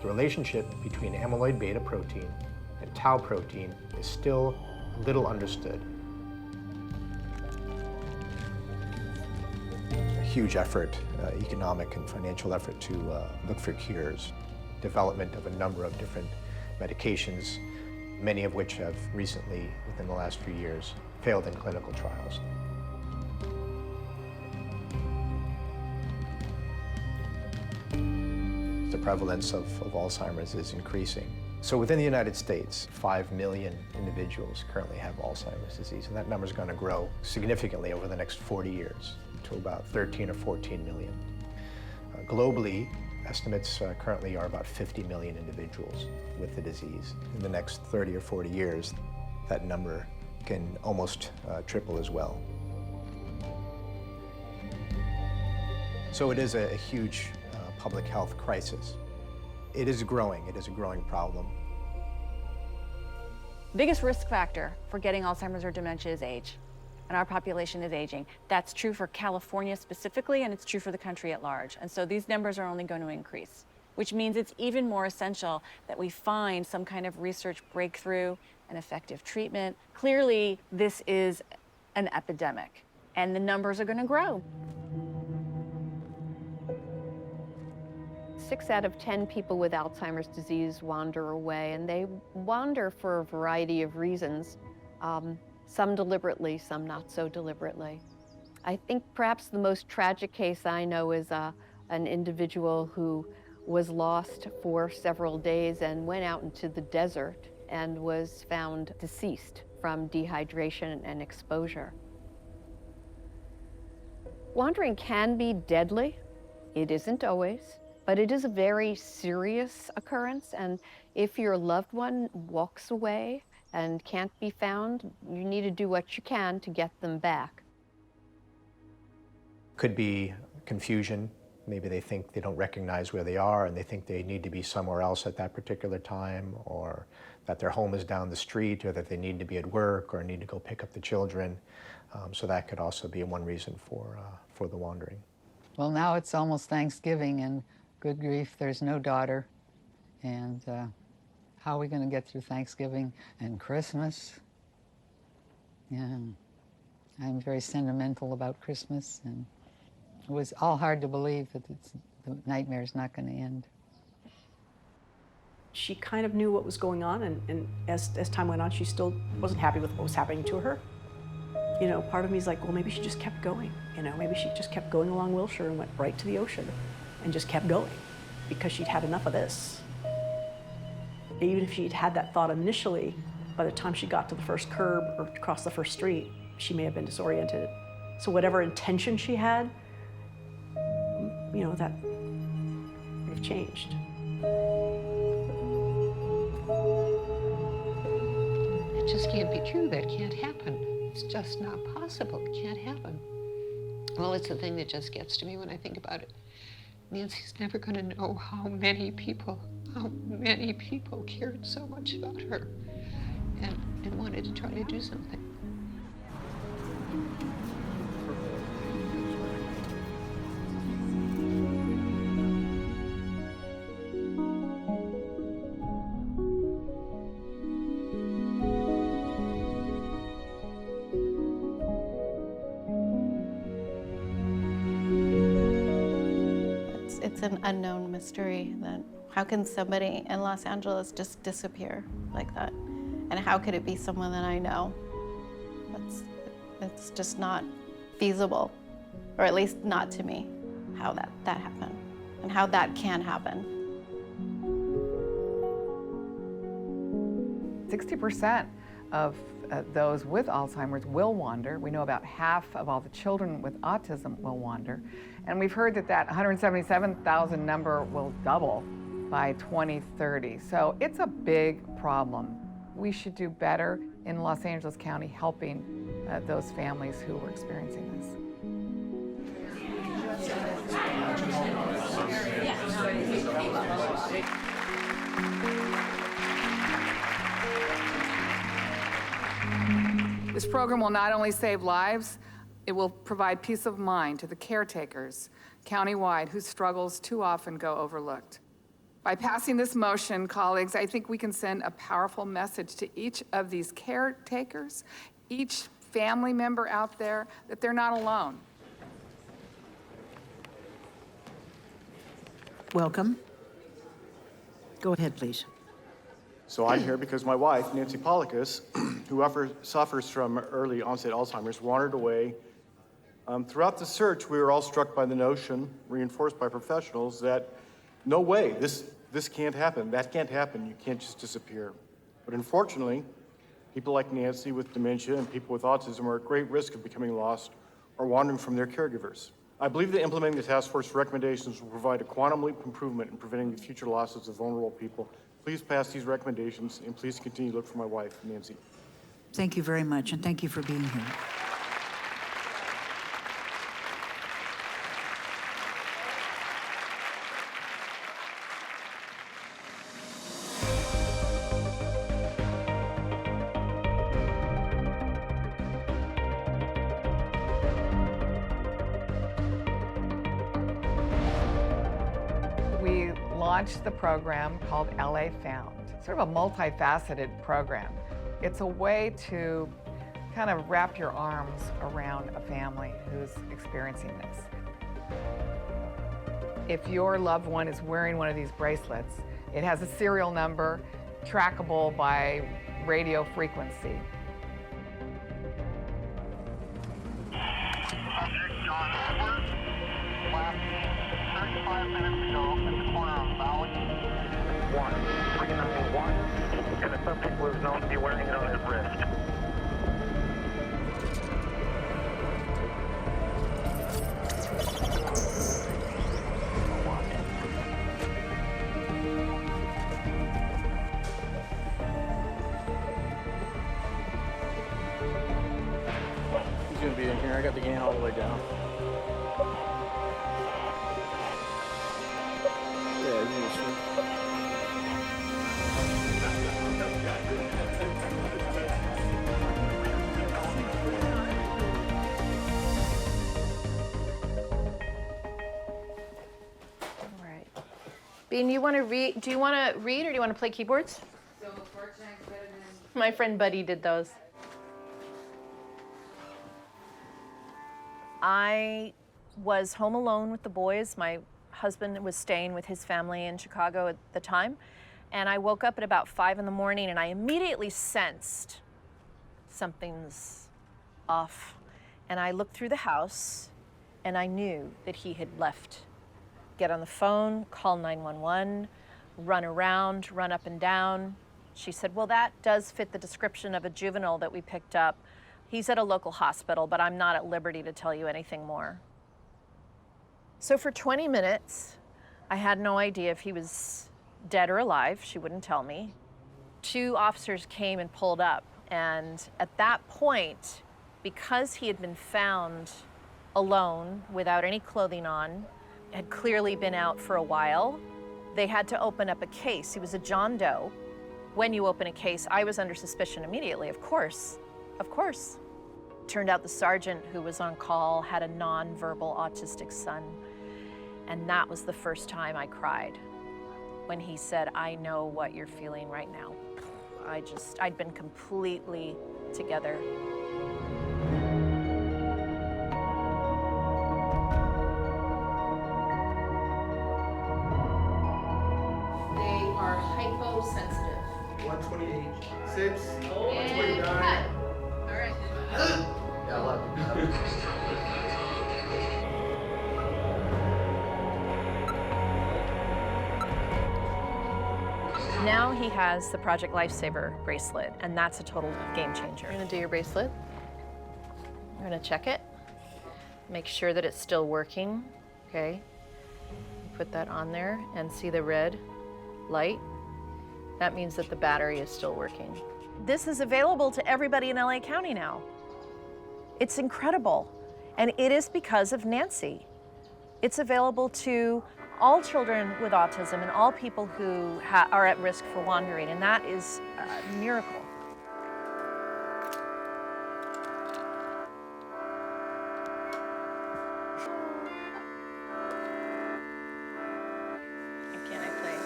The relationship between amyloid beta protein and tau protein is still little understood. A huge effort, economic and financial effort to look for cures, development of a number of different medications, many of which have recently, within the last few years, failed in clinical trials. The prevalence of Alzheimer's is increasing. So within the United States, 5 million individuals currently have Alzheimer's disease, and that number is going to grow significantly over the next 40 years to about 13 or 14 million. Globally, estimates currently are about 50 million individuals with the disease. In the next 30 or 40 years, that number can almost triple as well. So it is a huge public health crisis. It is growing. It is a growing problem. Biggest risk factor for getting Alzheimer's or dementia is age, and our population is aging. That's true for California specifically, and it's true for the country at large. And so these numbers are only going to increase, which means it's even more essential that we find some kind of research breakthrough and effective treatment. Clearly, this is an epidemic, and the numbers are going to grow. 6 out of 10 people with Alzheimer's disease wander away, and they wander for a variety of reasons, some deliberately, some not so deliberately. I think perhaps the most tragic case I know is an individual who was lost for several days and went out into the desert and was found deceased from dehydration and exposure. Wandering can be deadly. It isn't always. But it is a very serious occurrence, and if your loved one walks away and can't be found, you need to do what you can to get them back. Could be confusion. Maybe they think they don't recognize where they are and they think they need to be somewhere else at that particular time, or that their home is down the street, or that they need to be at work or need to go pick up the children. So that could also be one reason for the wandering. Well, now it's almost Thanksgiving, and good grief, there's no daughter. And how are we going to get through Thanksgiving and Christmas? Yeah, I'm very sentimental about Christmas, and it was all hard to believe that the nightmare's not going to end. She kind of knew what was going on, and as time went on, she still wasn't happy with what was happening to her. You know, part of me is like, well, maybe she just kept going. You know, maybe she just kept going along Wilshire and went right to the ocean and just kept going because she'd had enough of this. Even if she'd had that thought initially, by the time she got to the first curb or across the first street, she may have been disoriented. So whatever intention she had, you know, that would have changed. It just can't be true. That can't happen. It's just not possible. It can't happen. Well, it's the thing that just gets to me when I think about it. Nancy's never going to know how many people cared so much about her and wanted to try to do something. It's an unknown mystery that how can somebody in Los Angeles just disappear like that? And how could it be someone that I know? It's just not feasible, or at least not to me, how that happened and how that can happen. 60% of those with Alzheimer's will wander. We know about half of all the children with autism will wander. And we've heard that 177,000 number will double by 2030. So it's a big problem. We should do better in Los Angeles County helping those families who are experiencing this. This program will not only save lives, it will provide peace of mind to the caretakers countywide whose struggles too often go overlooked. By passing this motion, colleagues, I think we can send a powerful message to each of these caretakers, each family member out there, that they're not alone. Welcome. Go ahead, please. So I'm here because my wife, Nancy Paulikas, who suffers from early onset Alzheimer's, wandered away. Throughout the search, we were all struck by the notion, reinforced by professionals, that no way, this can't happen, that can't happen, you can't just disappear. But unfortunately, people like Nancy with dementia and people with autism are at great risk of becoming lost or wandering from their caregivers. I believe that implementing the task force recommendations will provide a quantum leap improvement in preventing the future losses of vulnerable people. Please pass these recommendations, and please continue to look for my wife, Nancy. Thank you very much, and thank you for being here. We launched the program called LA Found. Sort of a multifaceted program. It's a way to kind of wrap your arms around a family who's experiencing this. If your loved one is wearing one of these bracelets, it has a serial number trackable by radio frequency. Subject John Edwards, last seen 35 minutes ago at the corner of Valley 391, and the subject was known to be wearing it on his wrist. He's gonna be in here. I got the gain all the way down. Yeah, he's gonna swim. Bean, you want to read? Do you want to read, or do you want to play keyboards? My friend Buddy did those. I was home alone with the boys. My husband was staying with his family in Chicago at the time. And I woke up at about 5 in the morning and I immediately sensed something's off, and I looked through the house, and I knew that he had left. Get on the phone, call 911, run around, run up and down. She said, well, that does fit the description of a juvenile that we picked up. He's at a local hospital, but I'm not at liberty to tell you anything more. So for 20 minutes, I had no idea if he was dead or alive. She wouldn't tell me. 2 officers came and pulled up. And at that point, because he had been found alone without any clothing on, had clearly been out for a while, they had to open up a case. He was a John Doe. When you open a case, I was under suspicion immediately, of course. Of course. Turned out the sergeant who was on call had a non-verbal autistic son. And that was the first time I cried. When he said, I know what you're feeling right now. I'd been completely together. They are hyposensitive. 128, 6, And 129. cut. All right. Yeah, I love it. Now he has the Project Lifesaver bracelet, and that's a total game changer. You're gonna do your bracelet. We're gonna check it. Make sure that it's still working, okay? Put that on there and see the red light. That means that the battery is still working. This is available to everybody in LA County now. It's incredible, and it is because of Nancy. It's available to all children with autism and all people who are at risk for wandering, and that is a miracle. Can I play?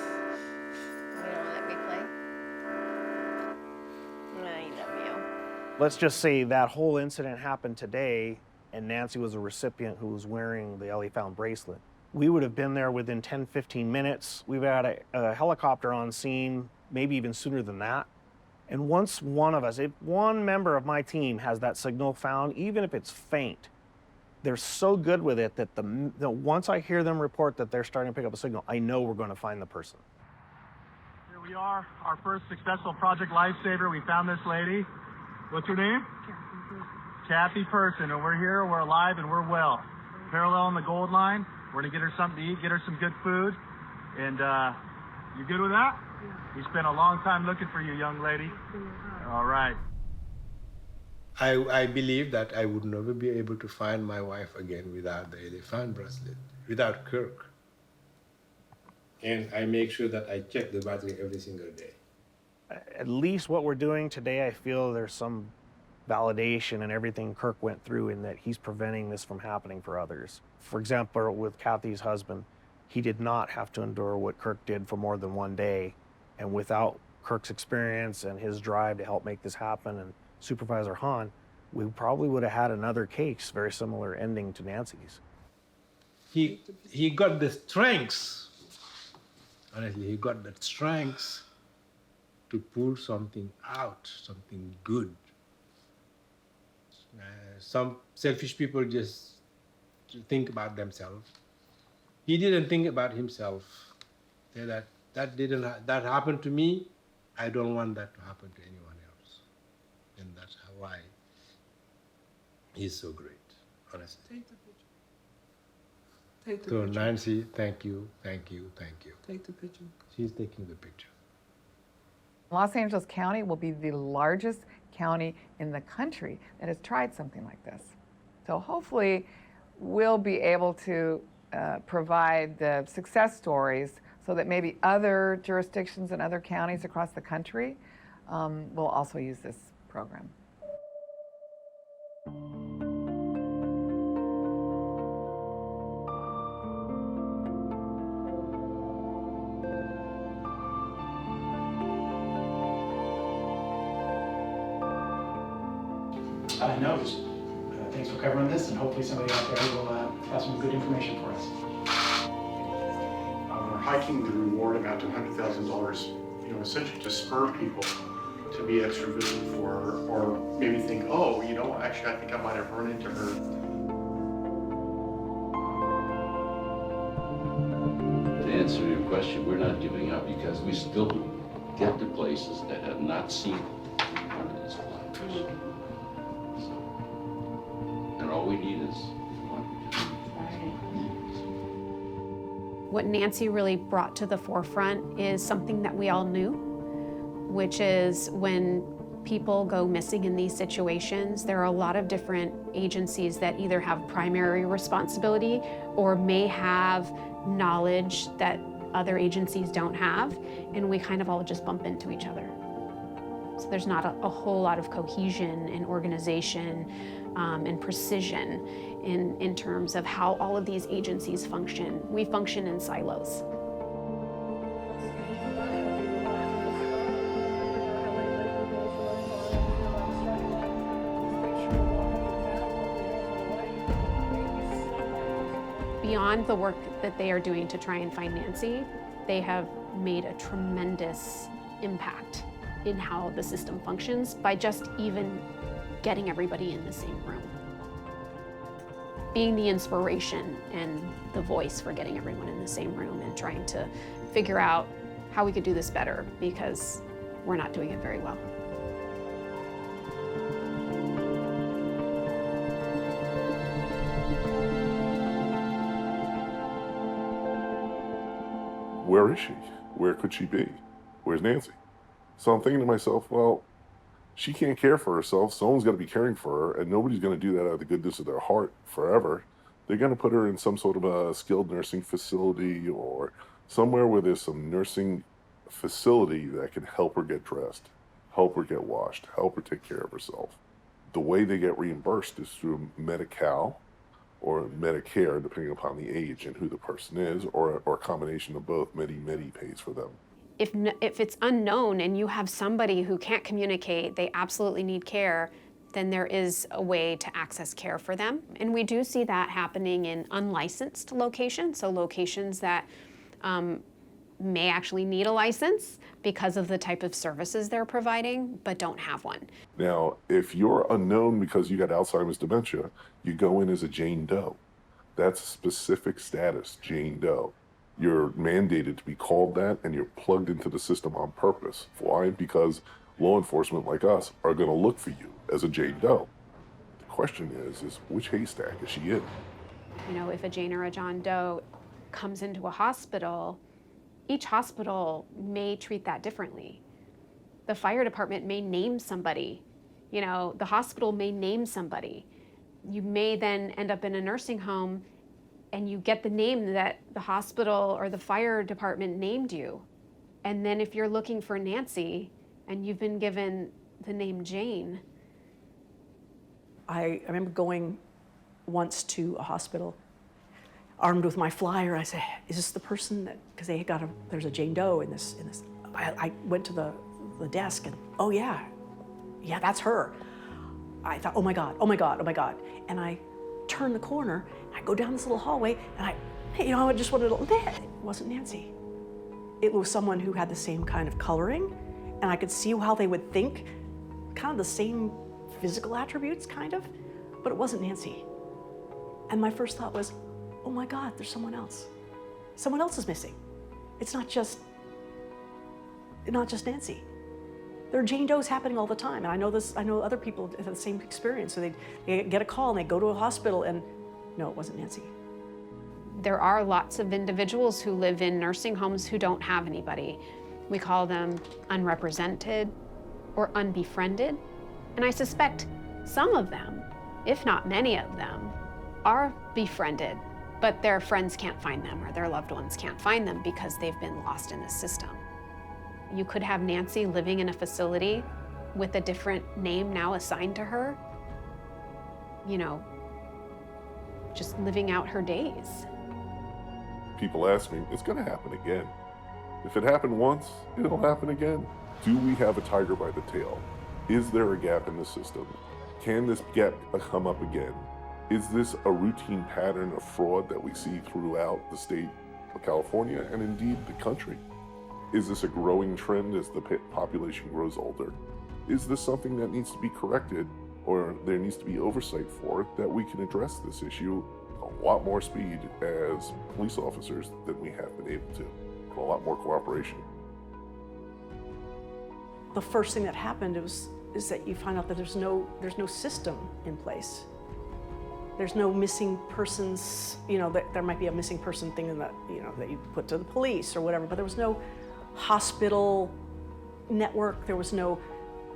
You don't let me play? I love you. Let's just say that whole incident happened today, and Nancy was a recipient who was wearing the LA Found bracelet. We would have been there within 10, 15 minutes. We've had a helicopter on scene, maybe even sooner than that. And once one of us, if one member of my team has that signal found, even if it's faint, they're so good with it that once I hear them report that they're starting to pick up a signal, I know we're going to find the person. Here we are, our first successful Project Lifesaver. We found this lady. What's her name? Kathy Person. And we're here, we're alive, and we're well. Paralleling the gold line. We're gonna get her something to eat, get her some good food. And you good with that? Yeah. We spent a long time looking for you, young lady. All right. I believe that I would never be able to find my wife again without the elephant bracelet, without Kirk. And I make sure that I check the battery every single day. At least what we're doing today, I feel there's some validation in everything Kirk went through in that he's preventing this from happening for others. For example, with Kathy's husband, he did not have to endure what Kirk did for more than one day. And without Kirk's experience and his drive to help make this happen, and Supervisor Hahn, we probably would have had another case, very similar ending to Nancy's. He got the strengths, honestly, he got the strengths to pull something out, something good. Some selfish people just think about themselves. He didn't think about himself. That happened to me. I don't want that to happen to anyone else. And that's why he's so great, honestly. Take the picture. Take the So picture. Nancy, thank you, thank you, thank you. Take the picture. She's taking the picture. Los Angeles County will be the largest county in the country that has tried something like this. So hopefully we'll be able to provide the success stories so that maybe other jurisdictions and other counties across the country will also use this program. No, just thanks for covering this, and hopefully somebody out there will have some good information for us. Hiking the reward amount to $100,000, essentially to spur people to be extra vigilant for her, or maybe think, oh, you know, actually I think I might have run into her. To answer your question, we're not giving up because we still get to places that have not seen one of these flyers. And all we need is one. What Nancy really brought to the forefront is something that we all knew, which is when people go missing in these situations, there are a lot of different agencies that either have primary responsibility or may have knowledge that other agencies don't have, and we kind of all just bump into each other. So there's not a whole lot of cohesion and organization and precision in terms of how all of these agencies function. We function in silos. Beyond the work that they are doing to try and find Nancy, they have made a tremendous impact in how the system functions by just even getting everybody in the same room. Being the inspiration and the voice for getting everyone in the same room and trying to figure out how we could do this better, because we're not doing it very well. Where is she? Where could she be? Where's Nancy? So I'm thinking to myself, well, she can't care for herself. Someone's got to be caring for her, and nobody's going to do that out of the goodness of their heart forever. They're going to put her in some sort of a skilled nursing facility or somewhere where there's some nursing facility that can help her get dressed, help her get washed, help her take care of herself. The way they get reimbursed is through Medi-Cal or Medicare, depending upon the age and who the person is, or a combination of both. Medi pays for them. If it's unknown and you have somebody who can't communicate, they absolutely need care, then there is a way to access care for them. And we do see that happening in unlicensed locations, so locations that may actually need a license because of the type of services they're providing, but don't have one. Now, if you're unknown because you got Alzheimer's dementia, you go in as a Jane Doe. That's a specific status, Jane Doe. You're mandated to be called that, and you're plugged into the system on purpose. Why? Because law enforcement like us are going to look for you as a Jane Doe. The question is which haystack is she in? You know, if a Jane or a John Doe comes into a hospital, each hospital may treat that differently. The fire department may name somebody. You know, the hospital may name somebody. You may then end up in a nursing home and you get the name that the hospital or the fire department named you. And then if you're looking for Nancy and you've been given the name Jane. I remember going once to a hospital armed with my flyer. I said, is this the person that, because they got there's a Jane Doe in this. I went to the desk and, oh yeah, that's her. I thought, oh my God. And I turned the corner, and I go down this little hallway, and I just wanted to, it wasn't Nancy. It was someone who had the same kind of coloring, and I could see how they would think, kind of the same physical attributes, kind of, but it wasn't Nancy. And my first thought was, oh my God, there's someone else. Someone else is missing. It's not just Nancy. There are Jane Does happening all the time, and I know other people have the same experience. So they get a call and they go to a hospital and no, it wasn't Nancy. There are lots of individuals who live in nursing homes who don't have anybody. We call them unrepresented or unbefriended. And I suspect some of them, if not many of them, are befriended, but their friends can't find them or their loved ones can't find them because they've been lost in the system. You could have Nancy living in a facility with a different name now assigned to her, you know, just living out her days. People ask me, it's going to happen again. If it happened once, it'll happen again. Do we have a tiger by the tail? Is there a gap in the system? Can this gap come up again? Is this a routine pattern of fraud that we see throughout the state of California and indeed the country? Is this a growing trend as the population grows older? Is this something that needs to be corrected, or there needs to be oversight for it, that we can address this issue a lot more speed as police officers than we have been able to, and a lot more cooperation. The first thing that happened is that you find out that there's no system in place. There's no missing persons, there might be a missing person thing that you put to the police or whatever, but there was no hospital network, there was no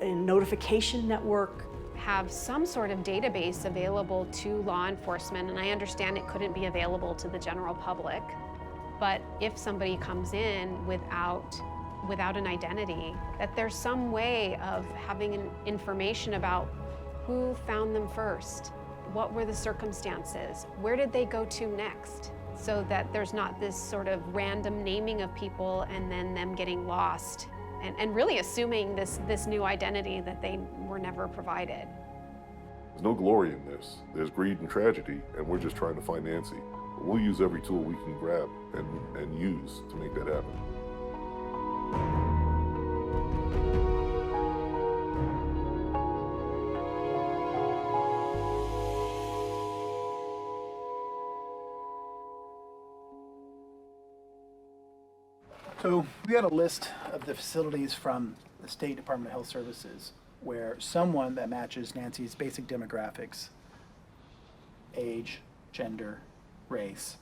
notification network. Have some sort of database available to law enforcement, and I understand it couldn't be available to the general public, but if somebody comes in without an identity, that there's some way of having information about who found them first, what were the circumstances, where did they go to next, so that there's not this sort of random naming of people and then them getting lost and really assuming this new identity that they were never provided. There's no glory in this. There's greed and tragedy, and we're just trying to find Nancy. But we'll use every tool we can grab and use to make that happen. So we got a list of the facilities from the State Department of Health Services where someone that matches Nancy's basic demographics, age, gender, race,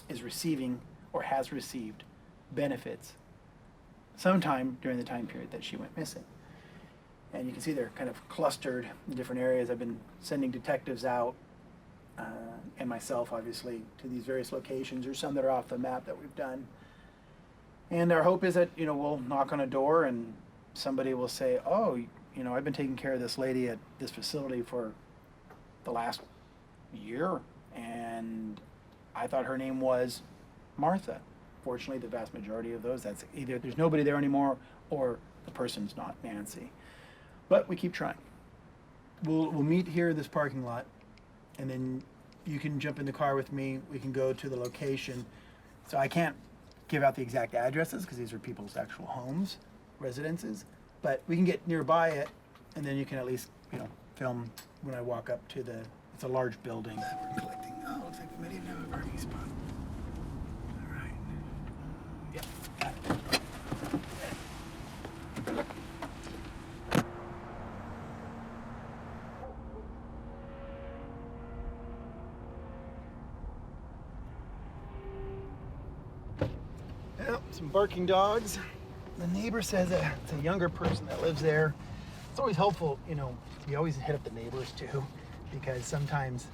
is receiving or has received benefits sometime during the time period that she went missing. And you can see they're kind of clustered in different areas. I've been sending detectives out and myself, obviously, to these various locations. There's some that are off the map that we've done. And our hope is that, we'll knock on a door and somebody will say, oh, I've been taking care of this lady at this facility for the last year, and I thought her name was Martha. Fortunately, the vast majority of those, that's either there's nobody there anymore or the person's not Nancy. But we keep trying. We'll meet here in this parking lot, and then you can jump in the car with me. We can go to the location. So I can't give out the exact addresses because these are people's actual homes, residences, but we can get nearby it, and then you can at least, film when I walk up to it's a large building that we're collecting. Oh, looks like we might even have a parking spot. All right. Yep, got it. Yep, some barking dogs. The neighbor says it's a younger person that lives there. It's always helpful, we always hit up the neighbors too, because sometimes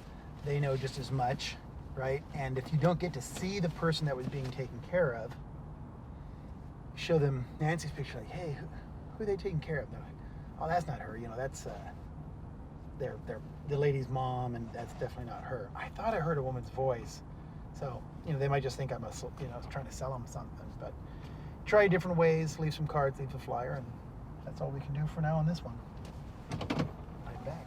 they know just as much, right? And if you don't get to see the person that was being taken care of, show them Nancy's picture, like, hey, who are they taking care of? They're like, oh, that's not her, that's the lady's mom, and that's definitely not her. I thought I heard a woman's voice. So, they might just think I'm trying to sell them something, but try different ways, leave some cards, leave a flyer, and that's all we can do for now on this one. Right back.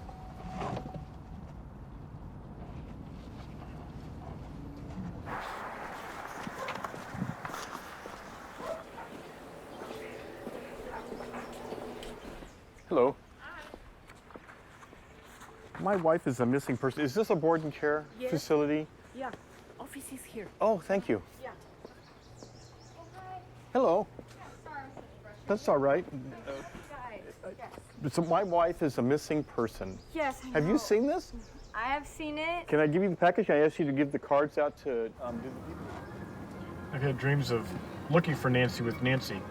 Hello. My wife is a missing person. Is this a board and care facility? Yeah, office is here. Oh, thank you. Yeah. Hello. That's all right. So my wife is a missing person. Yes, I Have you know. seen this? I have seen it. Can I give you the package? I asked you to give the cards out to do the people. I've had dreams of looking for Nancy with Nancy.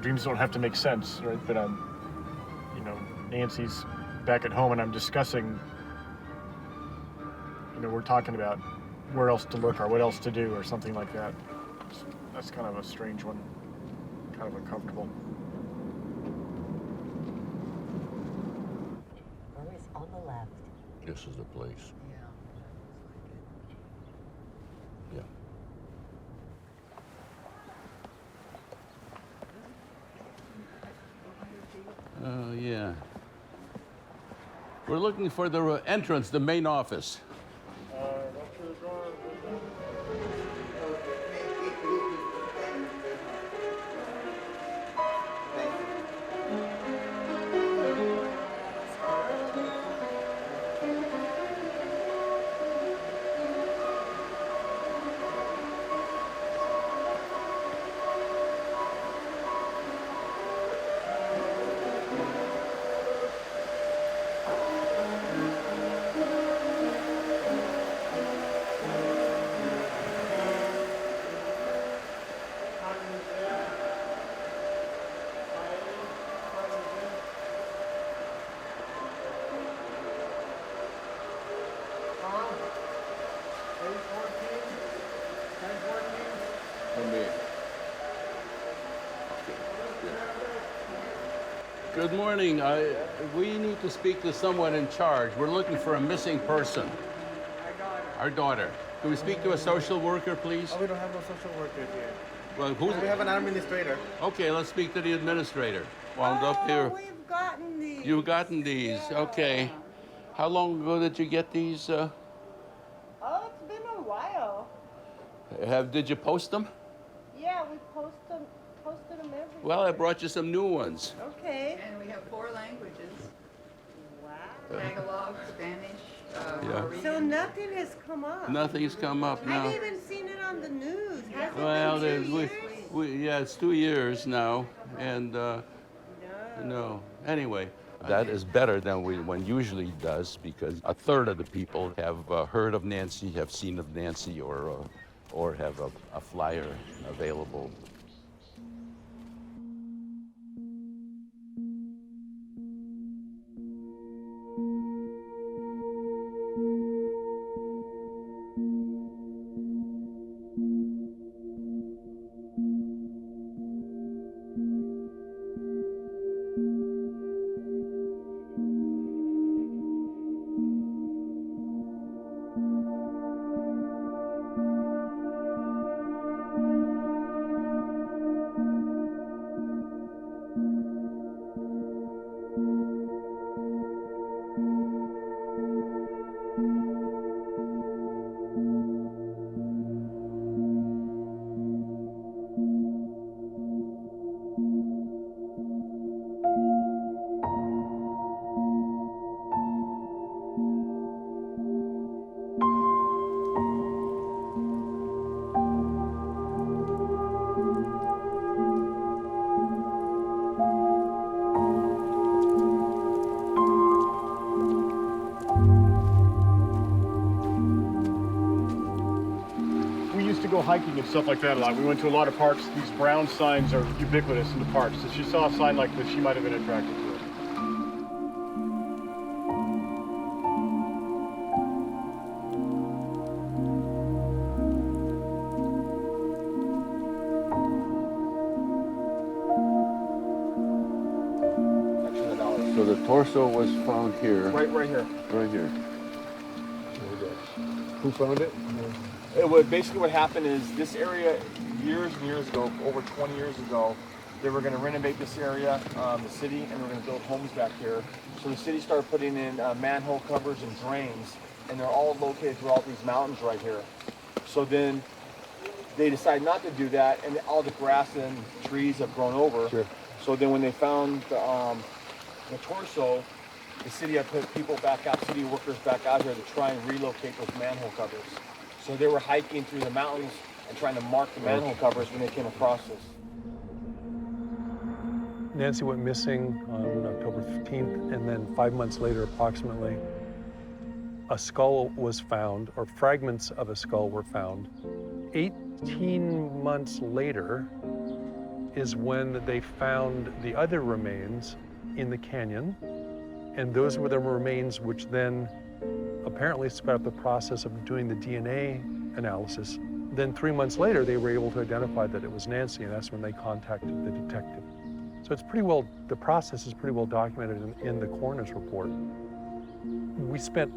Dreams don't have to make sense, right? But Nancy's back at home, and I'm discussing. We're talking about where else to look or what else to do or something like that. That's kind of a strange one, kind of uncomfortable. Always on the left. This is the place. Yeah. Oh, yeah. We're looking for the entrance, the main office. Let me. Good morning. We need to speak to someone in charge. We're looking for a missing person. Our daughter. Can we speak to a social worker, please? Oh, we don't have no social workers here. Well, who's? We have an administrator. Okay, let's speak to the administrator. Wound up here. We've gotten these. You've gotten these. Yeah. Okay. How long ago did you get these? Oh, it's been a while. Did you post them? Yeah, we posted them everywhere. Well, I brought you some new ones. Okay. And we have 4 languages. Wow. Tagalog, Spanish, Yeah. Korean. So nothing has come up. Nothing's come up I now. haven't even seen it on the news. Has it Well, been 2 years? yeah, it's 2 years now, and no. Anyway, that is better than one usually does, because a third of the people have heard of Nancy, have seen of Nancy, or have a flyer available. Go hiking and stuff like that a lot. We went to a lot of parks. These brown signs are ubiquitous in the parks. If she saw a sign like this, she might have been attracted to it. So the torso was found here. Right here. Right here. Who found it? It would basically what happened is this area years and years ago, over 20 years ago, they were going to renovate this area, the city, and they were going to build homes back here. So the city started putting in manhole covers and drains, and they're all located throughout these mountains right here. So then they decided not to do that, and all the grass and trees have grown over. Sure. So then when they found the torso, the city had put people back out, city workers back out here to try and relocate those manhole covers. So they were hiking through the mountains and trying to mark the manhole covers when they came across this. Nancy went missing on October 15th, and then 5 months later, approximately, a skull was found, or fragments of a skull were found. 18 months later is when they found the other remains in the canyon, and those were the remains which then apparently sped up the process of doing the DNA analysis. Then 3 months later, they were able to identify that it was Nancy, and that's when they contacted the detective. So it's pretty well, the process is pretty well documented in the coroner's report. We spent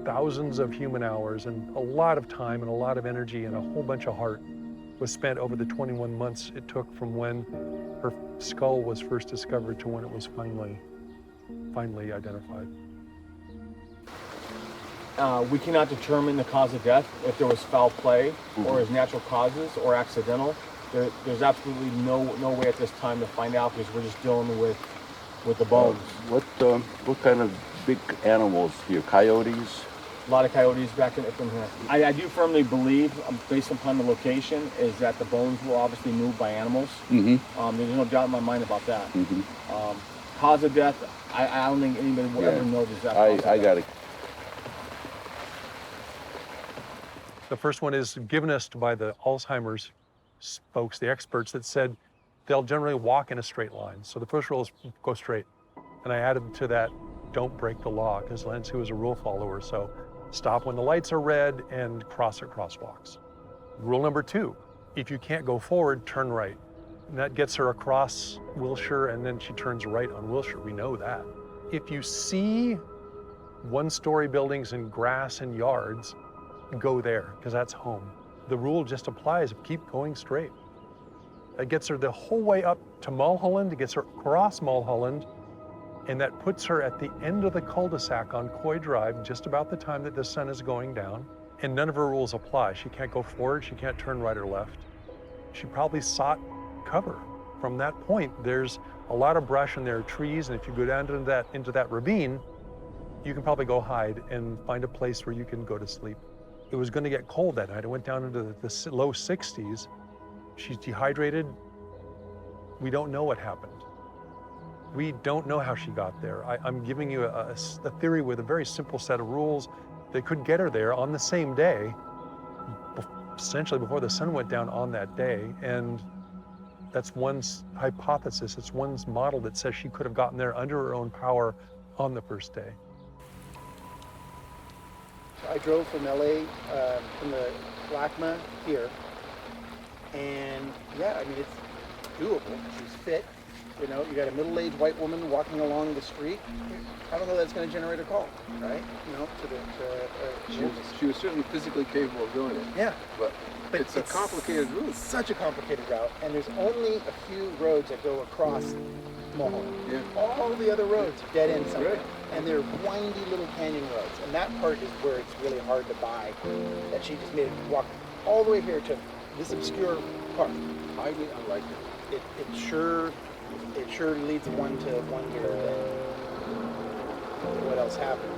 thousands of human hours and a lot of time and a lot of energy and a whole bunch of heart was spent over the 21 months it took from when her skull was first discovered to when it was finally identified. We cannot determine the cause of death, if there was foul play or as natural causes or accidental. There's absolutely no way at this time to find out because we're just dealing with the bones. What kind of big animals here? Coyotes? A lot of coyotes back in from here. I do firmly believe, based upon the location, is that the bones were obviously moved by animals. Mm-hmm. There's no doubt in my mind about that. Mm-hmm. Cause of death, I don't think anybody will ever know the exact cause of I death. got it. The first one is given us by the Alzheimer's folks, the experts, that said they'll generally walk in a straight line. So the first rule is go straight. And I added to that, don't break the law, because Nancy was a rule follower. So stop when the lights are red and cross at crosswalks. Rule number 2, If you can't go forward, turn right. And that gets her across Wilshire, and then she turns right on Wilshire. We know that. If you see one-story buildings and grass and yards, go there, because that's home. The rule just applies, keep going straight. That gets her the whole way up to Mulholland, it gets her across Mulholland, and that puts her at the end of the cul-de-sac on Coy Drive, just about the time that the sun is going down, and none of her rules apply. She can't go forward, she can't turn right or left. She probably sought cover. From that point, there's a lot of brush and there are trees, and if you go down into that ravine, you can probably go hide and find a place where you can go to sleep. It was going to get cold that night. It went down into the low 60s. She's dehydrated. We don't know what happened. We don't know how she got there. I'm giving you a theory with a very simple set of rules that could get her there on the same day, essentially before the sun went down on that day. And that's one hypothesis. It's one model that says she could have gotten there under her own power on the first day. I drove from LA, from the LACMA here, and yeah, I mean, it's doable. She's fit. You know, you got a middle-aged white woman walking along the street. I don't know that's going to generate a call, right? You know, she was certainly physically capable of doing it. Yeah, but it's a complicated route. Such a complicated route, and there's only a few roads that go across Mulholland. Yeah. All the other roads dead end somewhere, and they're windy little canyon roads, and that part is where it's really hard to buy. That she just made it walk all the way here to this obscure part. Highly unlikely. It sure leads one to wonder then what else happened.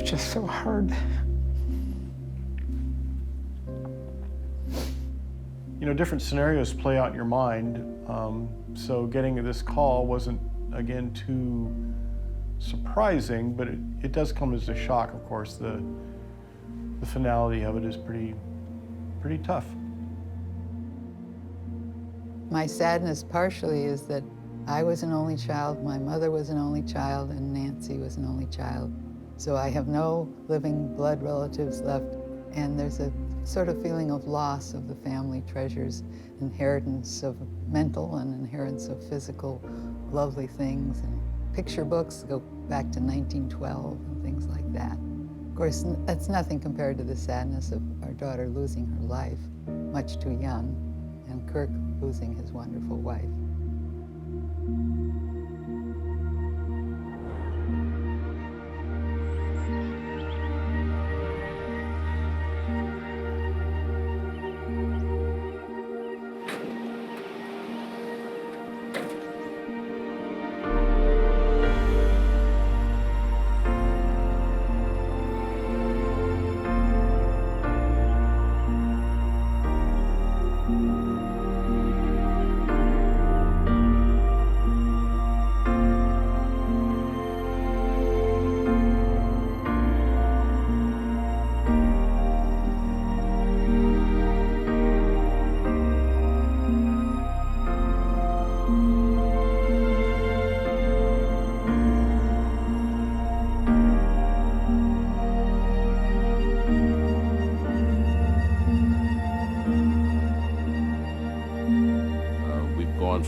Just so hard. You know, different scenarios play out in your mind. So getting this call wasn't, again, too surprising, but it does come as a shock, of course. The finality of it is pretty tough. My sadness partially is that I was an only child, my mother was an only child, and Nancy was an only child. So I have no living blood relatives left, and there's a sort of feeling of loss of the family treasures, inheritance of mental and inheritance of physical lovely things, and picture books go back to 1912 and things like that. Of course, that's nothing compared to the sadness of our daughter losing her life, much too young, and Kirk losing his wonderful wife.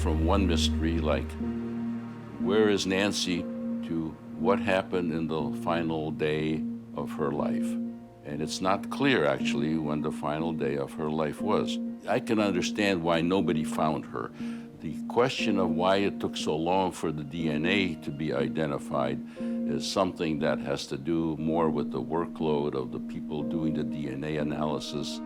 From one mystery like where is Nancy to what happened in the final day of her life. And it's not clear actually when the final day of her life was. I can understand why nobody found her. The question of why it took so long for the DNA to be identified is something that has to do more with the workload of the people doing the DNA analysis.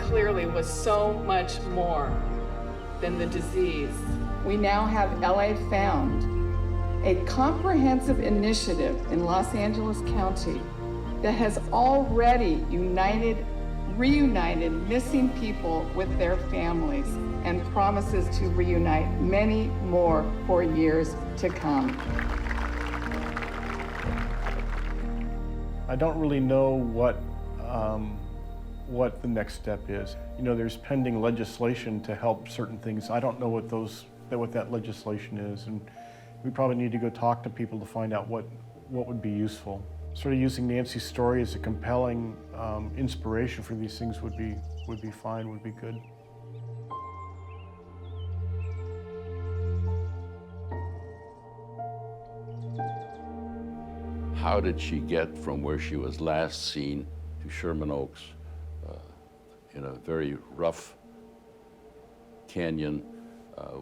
clearly was so much more than the disease. We now have LA Found, a comprehensive initiative in Los Angeles County that has already reunited missing people with their families and promises to reunite many more for years to come. I don't really know what the next step is. You know, there's pending legislation to help certain things. I don't know what that legislation is, and we probably need to go talk to people to find out what would be useful. Sort of using Nancy's story as a compelling inspiration for these things would be fine, would be good. How did she get from where she was last seen to Sherman Oaks in a very rough canyon,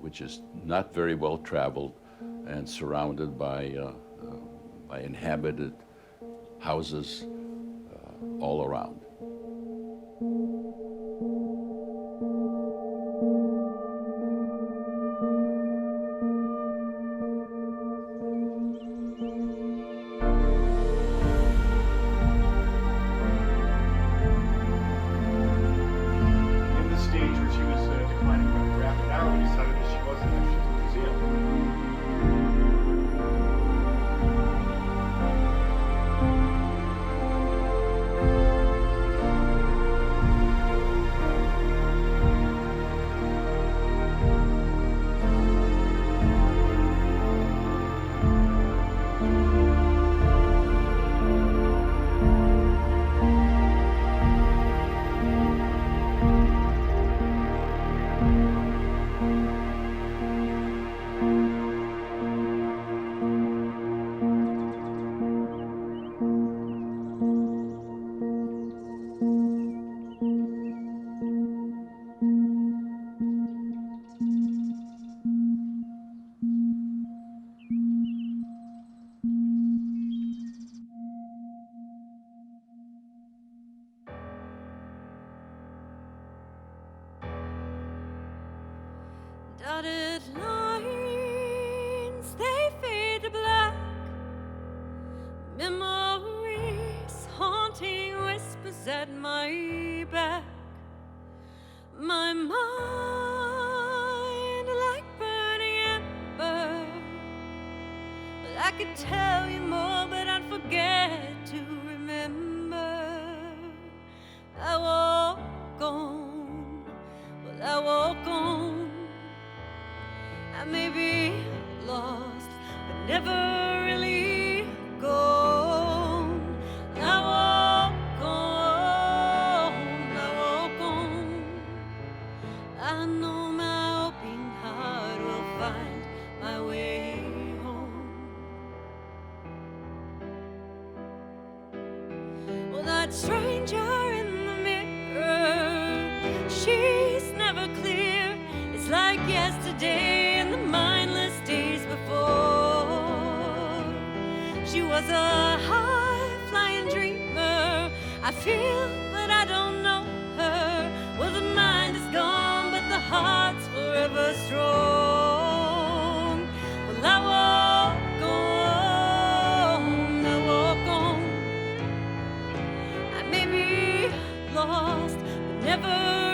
which is not very well traveled and surrounded by inhabited houses all around? Dotted lines, they fade to black. Memories, haunting whispers at my back. My mind like burning ember. Well, I could tell you more, but I'd forget to remember. I walk on, well, I walk on. I may be lost, but never really gone. I walk on, I walk on. I know my open heart will find my way home. Well, that stranger in the mirror, she's never clear. It's like yesterday. Mindless days before. She was a high-flying dreamer. I feel, but I don't know her. Well, the mind is gone, but the heart's forever strong. Well, I walk on, I walk on. I may be lost, but never